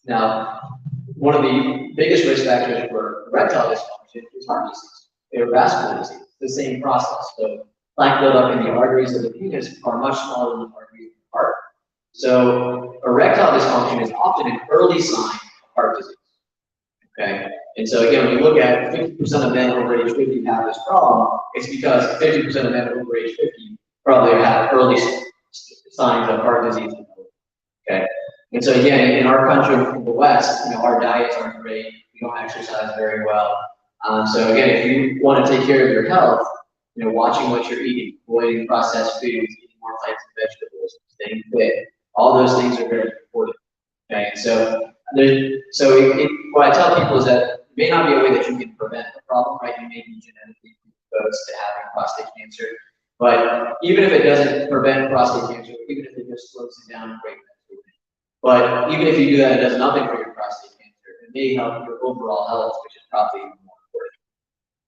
Now, one of the biggest risk factors for erectile dysfunction is heart disease, or vascular disease. It's the same process. So plaque buildup in the arteries of the penis are much smaller than the arteries of the heart. So erectile dysfunction is often an early sign of heart disease. Okay, and so again, when you look at 50% of men over age 50 have this problem, it's because 50% of men over age 50 probably have early signs of heart disease. Okay, and so again, in our country, in the West, our diets aren't great. We don't exercise very well. So again, if you want to take care of your health, watching what you're eating, avoiding processed foods, eating more plants and vegetables, staying fit, all those things are very important. Okay, so what I tell people is that it may not be a way that you can prevent the problem, right? You may be genetically predisposed to having prostate cancer, but even if it doesn't prevent prostate cancer, even if it just slows it down, great. But even if you do that, it does nothing for your prostate cancer. It may help your overall health, which is probably even more important.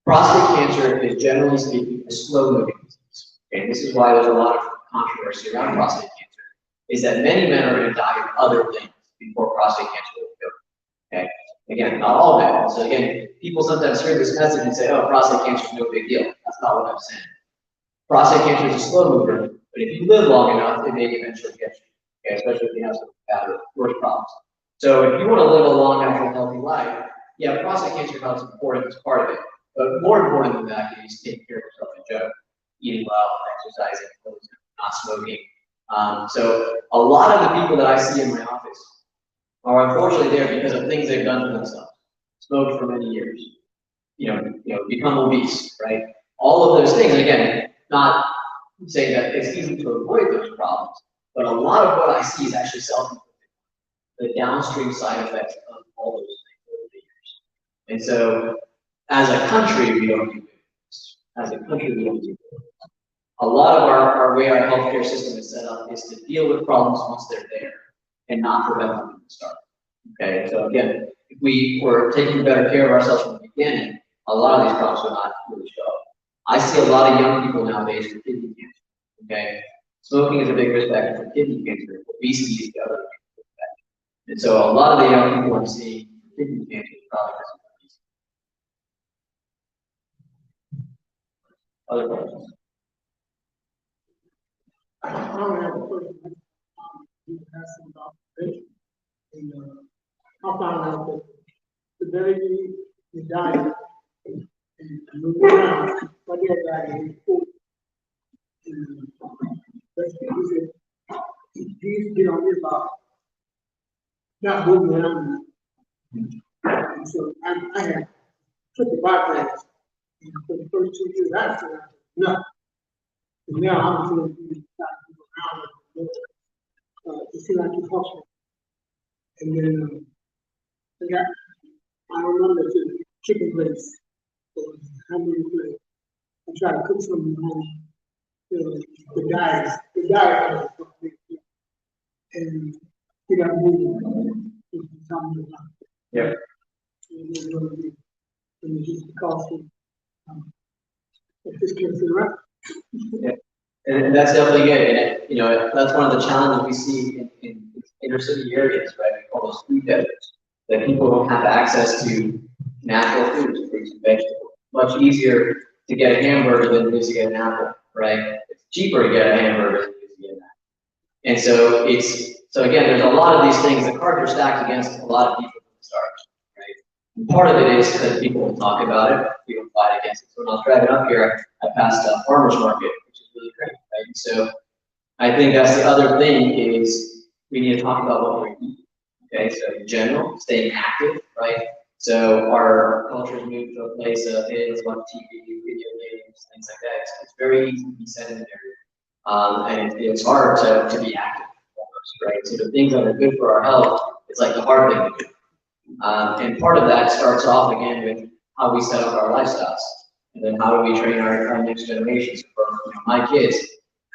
Prostate cancer is, generally speaking, a slow-moving disease. Okay, this is why there's a lot of controversy around prostate cancer, is that many men are going to die of other things before prostate cancer will kill them. Okay, again, not all men. So again, people sometimes hear this message and say, "Oh, prostate cancer is no big deal." That's not what I'm saying. Prostate cancer is a slow mover, but if you live long enough, it may eventually get you. Okay, especially if you have some bad or worse problems. So if you want to live a long, natural, healthy life, yeah, prostate cancer health is important as part of it. But more important than that is taking care of yourself in general, eating well, exercising, not smoking. So a lot of the people that I see in my office are unfortunately there because of things they've done to themselves. Smoked for many years, become obese, right? All of those things. And again, not saying that it's easy to avoid those problems, but a lot of what I see is actually self-inflicted. The downstream side effects of all those things over the years. And so, as a country, we don't do this. As a country, we don't do this. A lot of our way our healthcare system is set up is to deal with problems once they're there and not prevent them from the start. Okay, so again, if we were taking better care of ourselves from the beginning, a lot of these problems would not really show up. I see a lot of young people nowadays with kidney cancer. Okay, smoking is a big risk factor for kidney cancer. Obesity is the other risk factor. And so a lot of the young people I'm seeing with kidney cancer is probably because of obesity. Other questions? I don't have a question. You asked about prevention. And I found out that the very the diet and moving around, my dad died in 40. And that's he said he used to get on his about not moving around. And so I had took the bypass, and for the first 2 years after that, nothing. And now I'm feeling really around to see like he's hospital. And then I remember the chicken place, hamburger place. I tried to cook something at home. The diet, and he got moving. Yeah. And it's just because of this cancer, right? Yeah. And that's definitely good. And that's one of the challenges we see in inner city areas, right? We call those food deserts, that people don't have access to natural foods, fruits and vegetables. Much easier to get a hamburger than it is to get an apple, right? It's cheaper to get a hamburger than it is to get an apple. And so so again, there's a lot of these things, the cards are stacked against a lot of people from the start, right? And part of it is because people will talk about it, people fight against it. So when I was driving up here, I passed a farmer's market, which is really great, right? And so I think that's the other thing is we need to talk about what we're eating. Okay, so in general, staying active, right? So our culture has moved to a place of, hey, let's watch TV, video games, things like that. It's very easy to be sedentary. And it's hard to be active, almost, right? So the things that are good for our health, it's like the hard thing to do. And part of that starts off again with how we set up our lifestyles. And then how do we train our next generation? So for my kids,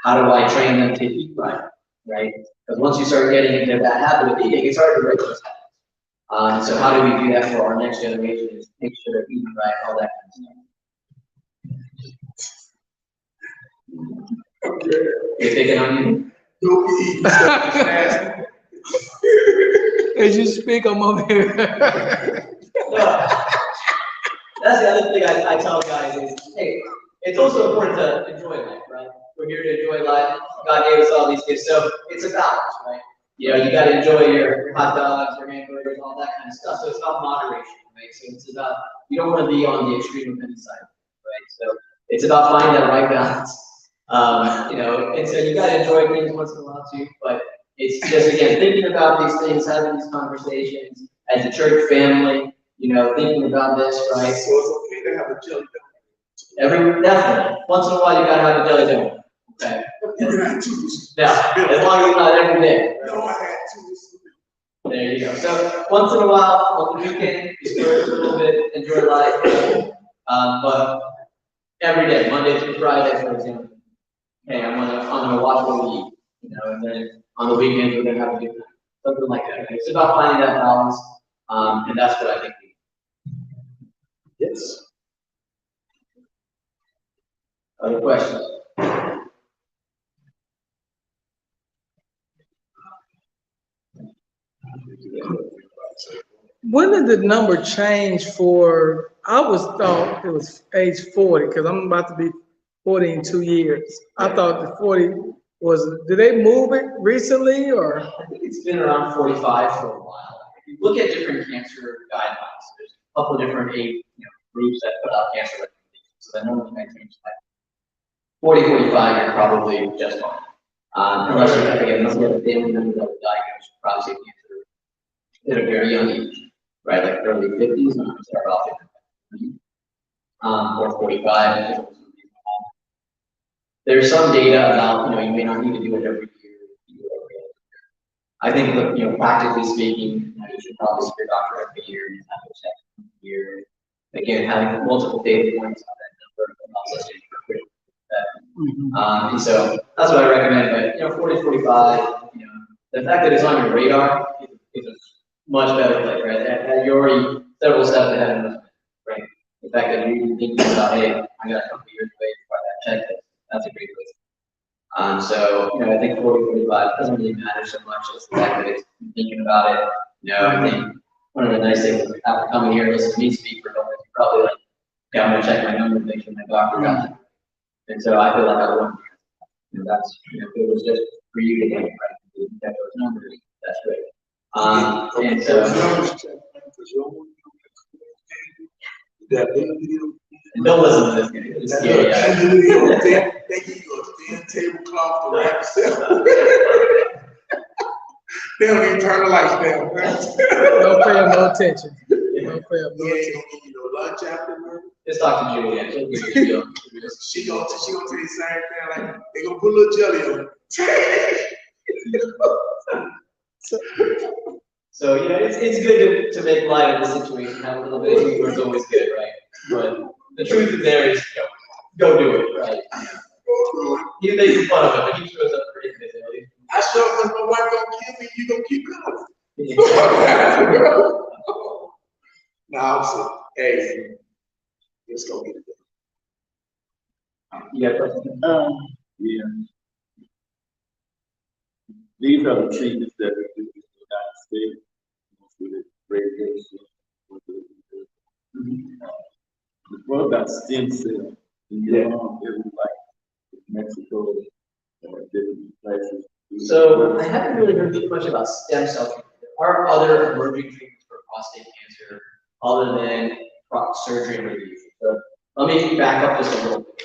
how do I train them to eat right, right? Because once you start getting into that habit of eating, it's hard to break those habits. So how do we do that for our next generation? Is make sure they're eating right, all that kind of stuff. You're taking on you? Don't eat fast. As you speak, I'm over here. No. That's the other thing I tell guys is, hey, it's also important to enjoy life, right? We're here to enjoy life. God gave us all these gifts, so it's a balance, right? You know, you got to enjoy your hot dogs, your hamburgers, all that kind of stuff. So it's about moderation, right? So it's about, you don't want to be on the extreme of any side, right? So it's about finding that right balance. You know, and so you got to enjoy things once in a while too, but it's just, again, thinking about these things, having these conversations as a church family, you know, thinking about this, right? So it's okay to have a jelly donut. Definitely. Once in a while, you got to have a jelly donut. Okay. You can have two. Yeah, as long as it's not every day. No, I had two. There you go. So once in a while, on the weekend, you splurge a little bit, enjoy life. But every day, Monday through Friday, for example, hey, I'm gonna watch what we eat, you know, and then on the weekends we're gonna have a good time, something like that. Okay? It's about finding that balance, and that's what I think we need. Yes. Other questions? When did the number change for, I was thought it was age 40, because I'm about to be 40 in 2 years. I thought the 40 was, did they move it recently or? I think it's been around 45 for a while. If you look at different cancer guidelines, there's a couple of different age groups that put out cancer recommendations. So the number might change like 40, 45, you're probably just fine. Unless you have a family member that was diagnosed with prostate cancer at a very young age, right? Like early 50s, start off or 45. There's some data about, you may not need to do it every year. I think that, practically speaking, you should probably see your doctor every year and have a check every year. Again, having multiple data points on that number allows us to interpret that. And so that's what I recommend. But 40, 45, the fact that it's on your radar is a much better place, right? You're already several steps ahead of us, right? The fact that you're even thinking about, hey, I got a couple years away before that check this, that's a great place. So, I think 40, 45 doesn't really matter so much as the fact that it's thinking about it. I think one of the nice things is after coming here and listening to me speak for a moment, you probably like, okay, I'm gonna check my numbers, make sure my doctor got it. And so I feel like I want, that's, if it was just for you to get right, to get those numbers, that's great. And so, and don't listen to this guy. It's scary. They give you a thin tablecloth to wrap yourself. They don't even turn the lights down. Don't pay them no attention. Don't pay them no Yeah, attention. gonna give you no lunch afterward. Just talk to Julia. She'll give you a deal. She gonna tell you the same thing, like they gonna put a little jelly on it. So it's good to make light of the situation, have a little bit of humor is always good, right? But the truth is there is go do it, right? He makes fun of it, but he shows up pretty busy. I show up, my wife gonna kill me, you gonna keep going. Now I'm saying, hey, let's go get it done. You got a question? Yeah. These are the treatments that we do in the United States, with the radiation, with the what about stem cell? It was like Mexico, different places. So I haven't really heard too much about stem cell treatment. There are other emerging treatments for prostate cancer other than surgery and radiation. So let me back up just a little bit.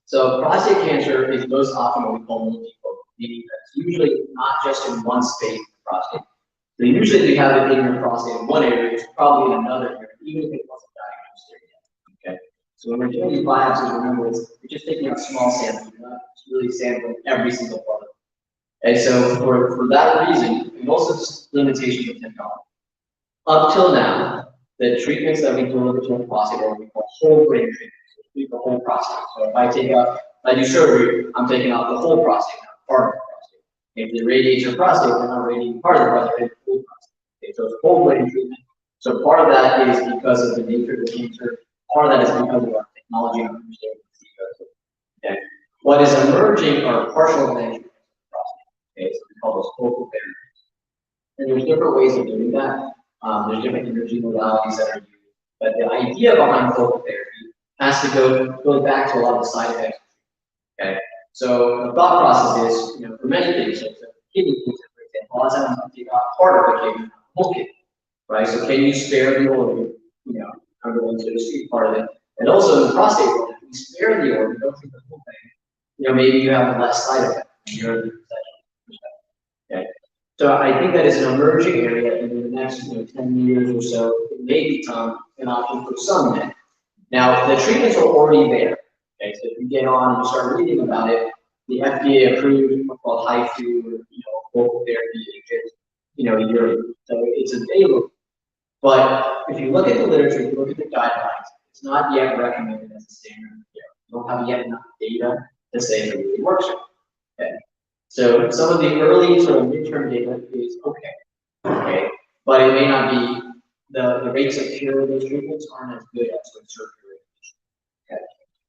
So prostate cancer is most often what we call multifocal, meaning that it's usually not just in one space of the prostate. So usually we have it in your prostate in one area, it's probably in another area, even if it wasn't diagnosed there yet. Okay. So when we're doing these biopsies, remember you're just taking a small sample, you're not really sampling every single part of it. And so for that reason, and also just limitations of technology. Up till now, the treatments that we deliver to the prostate are what we call whole brain treatments. So we treat the whole prostate. So if I do surgery, I'm taking out the whole prostate, not part of the prostate. If they radiate your prostate, they're not radiating part of the prostate, they're the whole prostate. Okay, so it's whole brain treatment. So part of that is because of the nature of the cancer. Part of that is because of our technology and understanding of the cancer. Okay. What is emerging are partial brain treatments of the prostate. Okay, so we call those focal therapies. And there's different ways of doing that. There's different energy modalities that are used. But the idea behind focal therapy has to go back to a lot of the side effects. Okay. So the thought process is, for many things, like kidney cancer, for example, a lot of times you take out part of the kidney, not the whole kidney. Right? So can you spare the organ? Number one, so to speak, part of it. And also in the prostate world, if you spare the organ, don't take the whole thing, maybe you have less side effects from your perspective. Okay. So I think that is an emerging area, and in the next 10 years or so, it may become an option for some men. Now, the treatments are already there. Okay, so if you get on and you start reading about it, the FDA approved what's called HIFU, focal therapy agent, in Europe. So it's available. But if you look at the literature, if you look at the guidelines, it's not yet recommended as a standard of care. You don't have yet enough data to say that it really works. Okay. So some of the early sort of midterm data is okay, but it may not be the rates of cure of those treatments aren't as good as with surgery. Okay.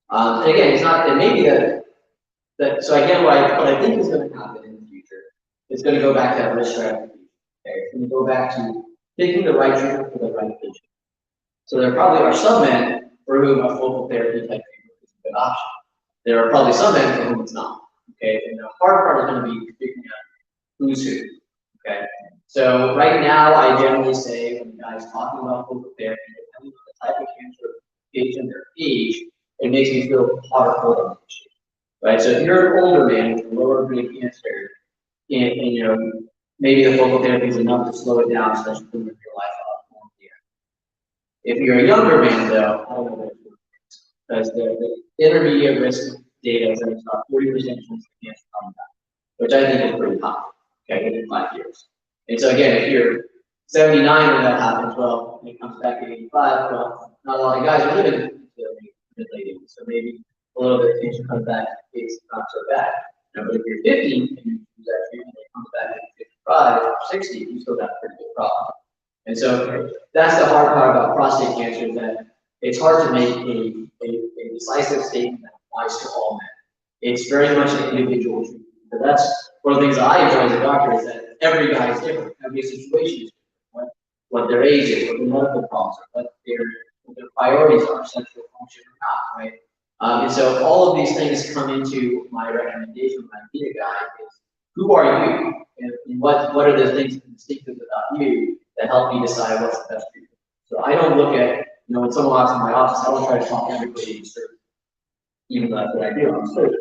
And again, it's not. It may be that. So again, what I think is going to happen in the future is going to go back to that risk stratification. Okay, it's going to go back to picking the right treatment for the right patient. So there probably are some men for whom a focal therapy type treatment is a good option. There are probably some men for whom it's not. Okay, and the hard part is going to be figuring out who's who. Okay, so right now I generally say when guys talking about focal therapy, depending on the type of cancer, patient, their age, it makes me feel hot or cold. Right, so if you're an older man with lower grade cancer, and maybe the focal therapy is enough to slow it down, especially to live your life out more here. If you're a younger man, though, I don't know what it is, because the intermediate risk data is that it's about 40% chance of cancer coming back, which I think is pretty high, okay, within 5 years. And so again, if you're 79 when that happens, well, when it comes back to 85, well, not a lot of guys are living until mid-late 80s, so maybe a little bit of cancer comes back, it's not so bad. Now, but if you're 50 and you use that treatment, it comes back at 55 or 60, you still got a pretty good problem. And so that's the hard part about prostate cancer, is that it's hard to make a decisive statement that applies to all men. It's very much an individual treatment. So that's one of the things that I enjoy as a doctor, is that every guy is different. Every situation is different. What their age is, what their medical problems are, what their priorities are, sexual function or not, right? And so all of these things come into my recommendation when I meet a guy is, who are you? And what are the things distinctive about you that help me decide what's the best treatment? So I don't look at, when someone walks in my office, I don't try to talk to everybody in surgery, even though that's what I do on surgery.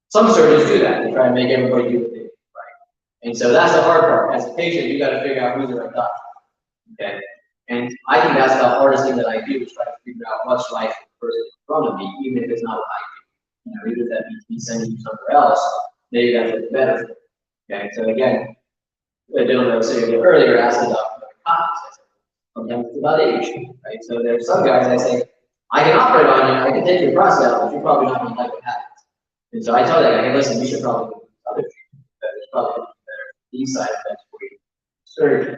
Some surgeons do that. They try to make everybody do what they do, right? And so that's the hard part. As a patient, you got to figure out who's the right doctor. Okay? And I think that's the hardest thing that I do, is try to figure out what's right for the person in front of me, even if it's not what I do. Even if that means me sending you somewhere else, maybe that's what's better for you. Okay, so again, I don't know, say earlier, asked the doctor about confidence. Sometimes it's about age, right? So there's some guys I say, I can operate on you, I can take your prostate out, but you're probably not going to like what happens. And so I tell that guy, hey, listen, you should probably do other treatment, because it's probably better these side effects for you. Surgery.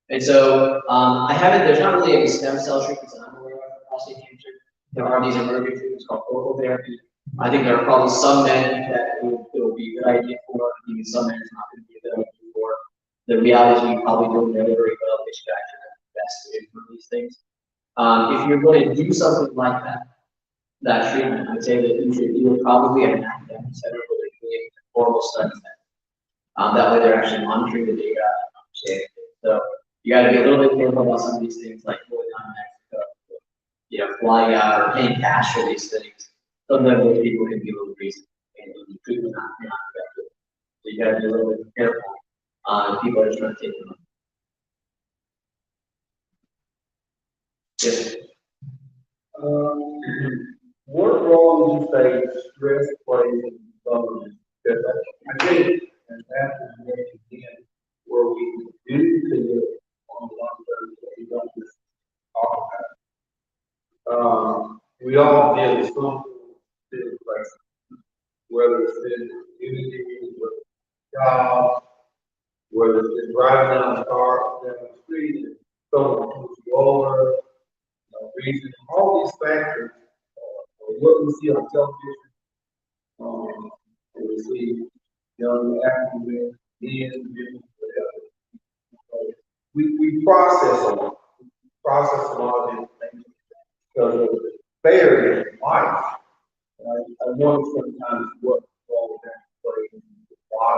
And so there's not really any stem cell treatments that I'm aware of for prostate cancer. There are these emerging treatments called focal therapy. I think there are probably some men that it will be a good idea for, maybe some men it's not going to be a good idea for. The reality is we probably don't know very well which guys are best suited for these things. If you're going to do something like that, that treatment, I'd say that you should do it probably at an academic center where they're doing formal studies. That way they're actually monitoring the data and understanding it. So you got to be a little bit careful about some of these things like going down to Mexico, you know, flying out or paying cash for these things. Sometimes those people can be a little greasy and the treatment not effective. So you got to be a little bit careful. People are just trying to take them. Yes. What role do you say stress plays in government? Because I think, and after you mentioned again, where we do see it on one Thursday, we don't just talk about it. We all deal with some situation, whether it's in the community, whether it's job, whether it's driving down the car, down the street, and someone pulls you over, reason, all these factors, what we see on television, and we see young African men, whatever. We process a lot. We process a lot of things because of the disparity in life. I wonder sometimes what role that plays in a lot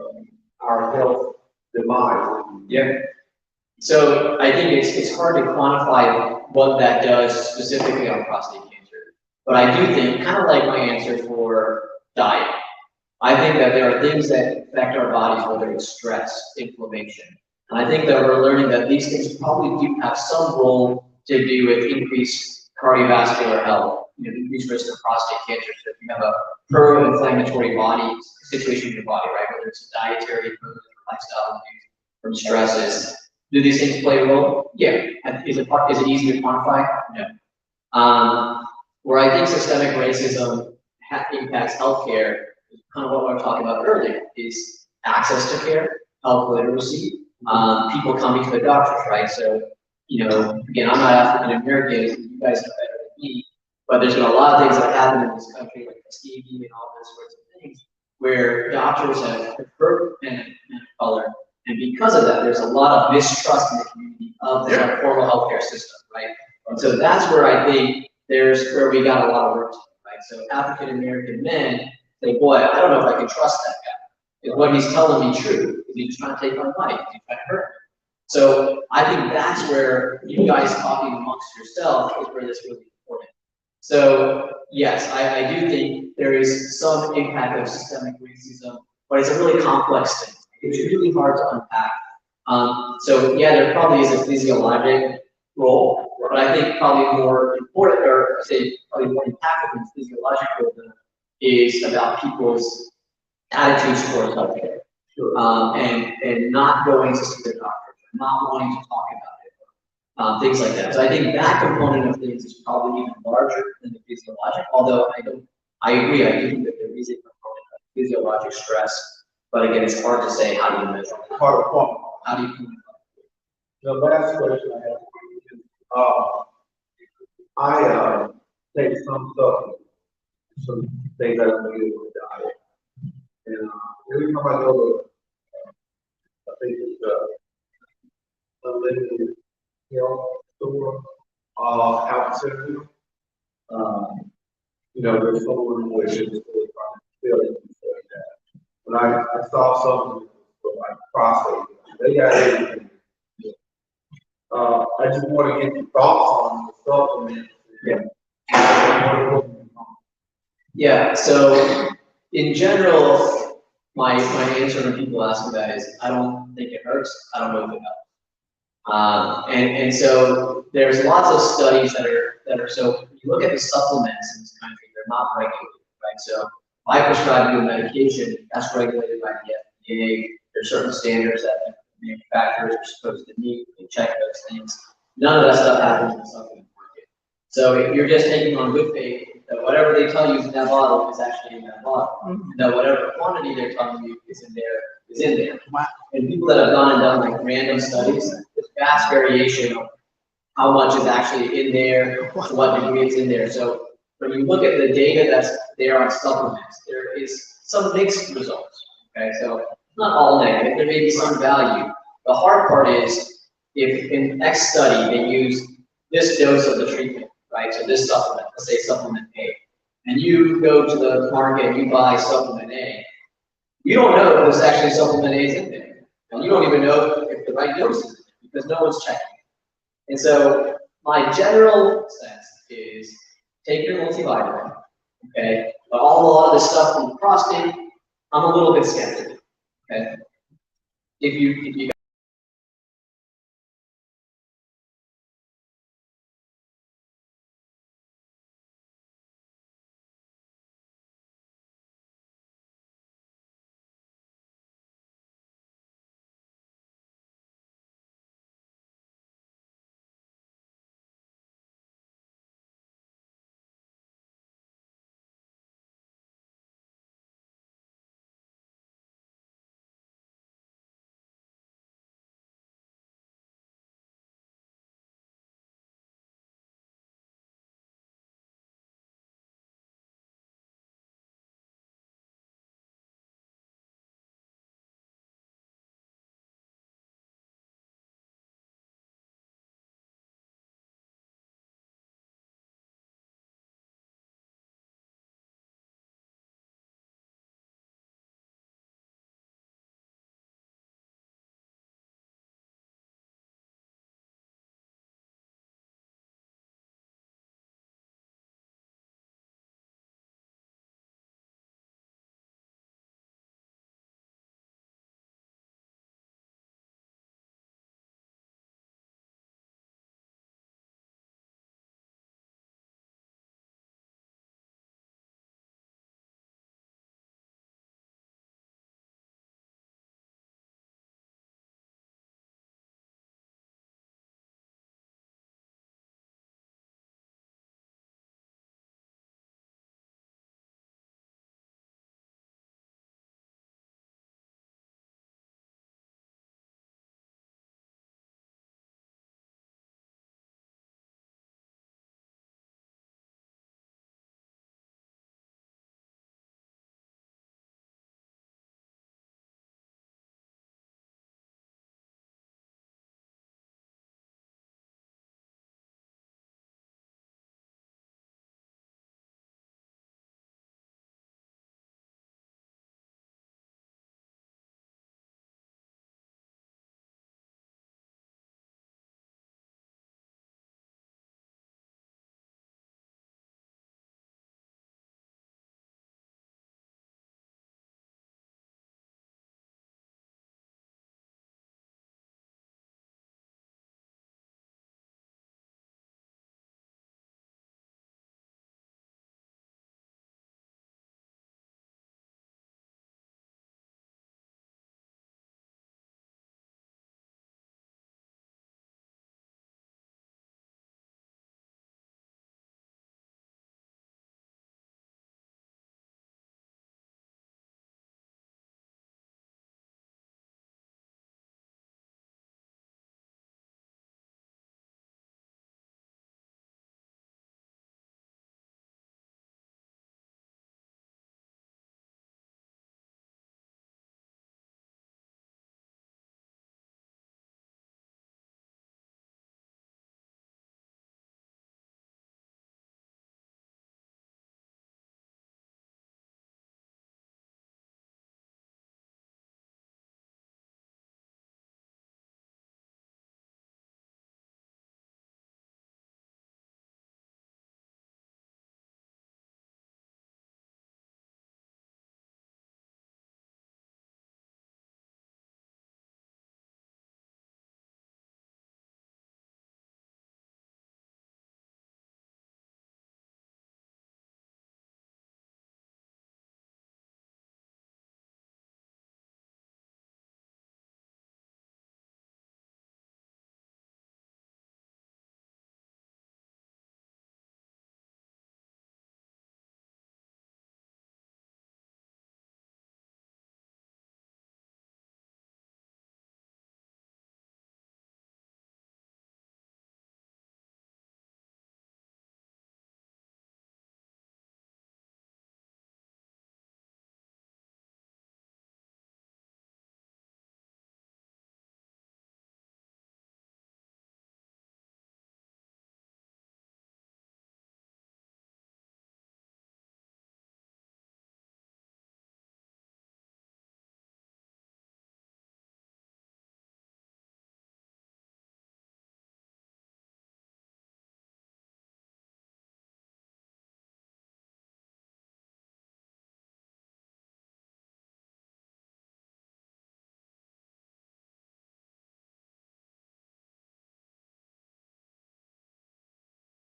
of our health demise. Yeah. So I think it's hard to quantify what that does specifically on prostate cancer. But I do think, kind of like my answer for diet, I think that there are things that affect our bodies, whether it's stress, inflammation. And I think that we're learning that these things probably do have some role to do with increased cardiovascular health, you know, increased risk of prostate cancer. So if you have a pro-inflammatory body situation in your body, right, whether it's a dietary, lifestyle, from stresses. Do these things play a role? Yeah. Is it easy to quantify? No. Where I think systemic racism impacts healthcare, kind of what we were talking about earlier, is access to care, health literacy, people coming to the doctors, right? So, you know, again, I'm not African American, you guys know better than me, but there's been a lot of things that happen in this country, like Tuskegee and all those sorts of things, where doctors have hurt men of color. And because of that, there's a lot of mistrust in the community of the formal healthcare system, right? And so that's where I think where we got a lot of work to do, right? So African American men say, boy, I don't know if I can trust that guy. Is what he's telling me true? Is he just trying to take my life? Is he trying to hurt me? So I think that's where you guys talking amongst yourself is where this really important. So yes, I do think there is some impact of systemic racism, but it's a really complex thing. It's really hard to unpack. So yeah, there probably is a physiologic role, but I think probably more important, or say probably more impactful than physiological, is about people's attitudes towards healthcare, and not going to see their doctor, not wanting to talk about it, things like that. So I think that component of things is probably even larger than the physiologic. Although I agree. I do think that there is a component of physiologic stress. But again, it's hard to say how do you measure that. Hard to quantify. How do you quantify? The last question I have for you is, I take some supplements, some things I don't use with diet. And every time I go to, I think it's unlimited health store, out in Centerville. You know, there's someone who is trying to fill it and stuff like that. When I saw something for like prostate, they got everything. I just want to get your thoughts on the supplements. Yeah. So in general, my answer when people ask me that is I don't think it hurts. I don't know if it helps. And so there's lots of studies that are so if you look at the supplements in this country, they're not regulated, right? So if I prescribe you a medication, that's regulated by the FDA. There's certain standards that manufacturers are supposed to meet. They check those things. None of that stuff happens in the supplement market. So if you're just taking on good faith that whatever they tell you is in that bottle is actually in that bottle, that whatever quantity they're telling you is in there. And people that have gone and done like random studies, there's vast variation of how much is actually in there, to what degree it's in there. So when you look at the data that's there on supplements, there is some mixed results. Okay, so it's not all negative. There may be some value. The hard part is if in X study they use this dose of the treatment, right? So this supplement, let's say supplement A, and you go to the market and you buy supplement A, you don't know if there's actually supplement A is in there. And you don't even know if the right dose is in there because no one's checking. And so my general sense is take your multivitamin, okay? But a lot of this stuff from prostate, I'm a little bit skeptical, okay? If you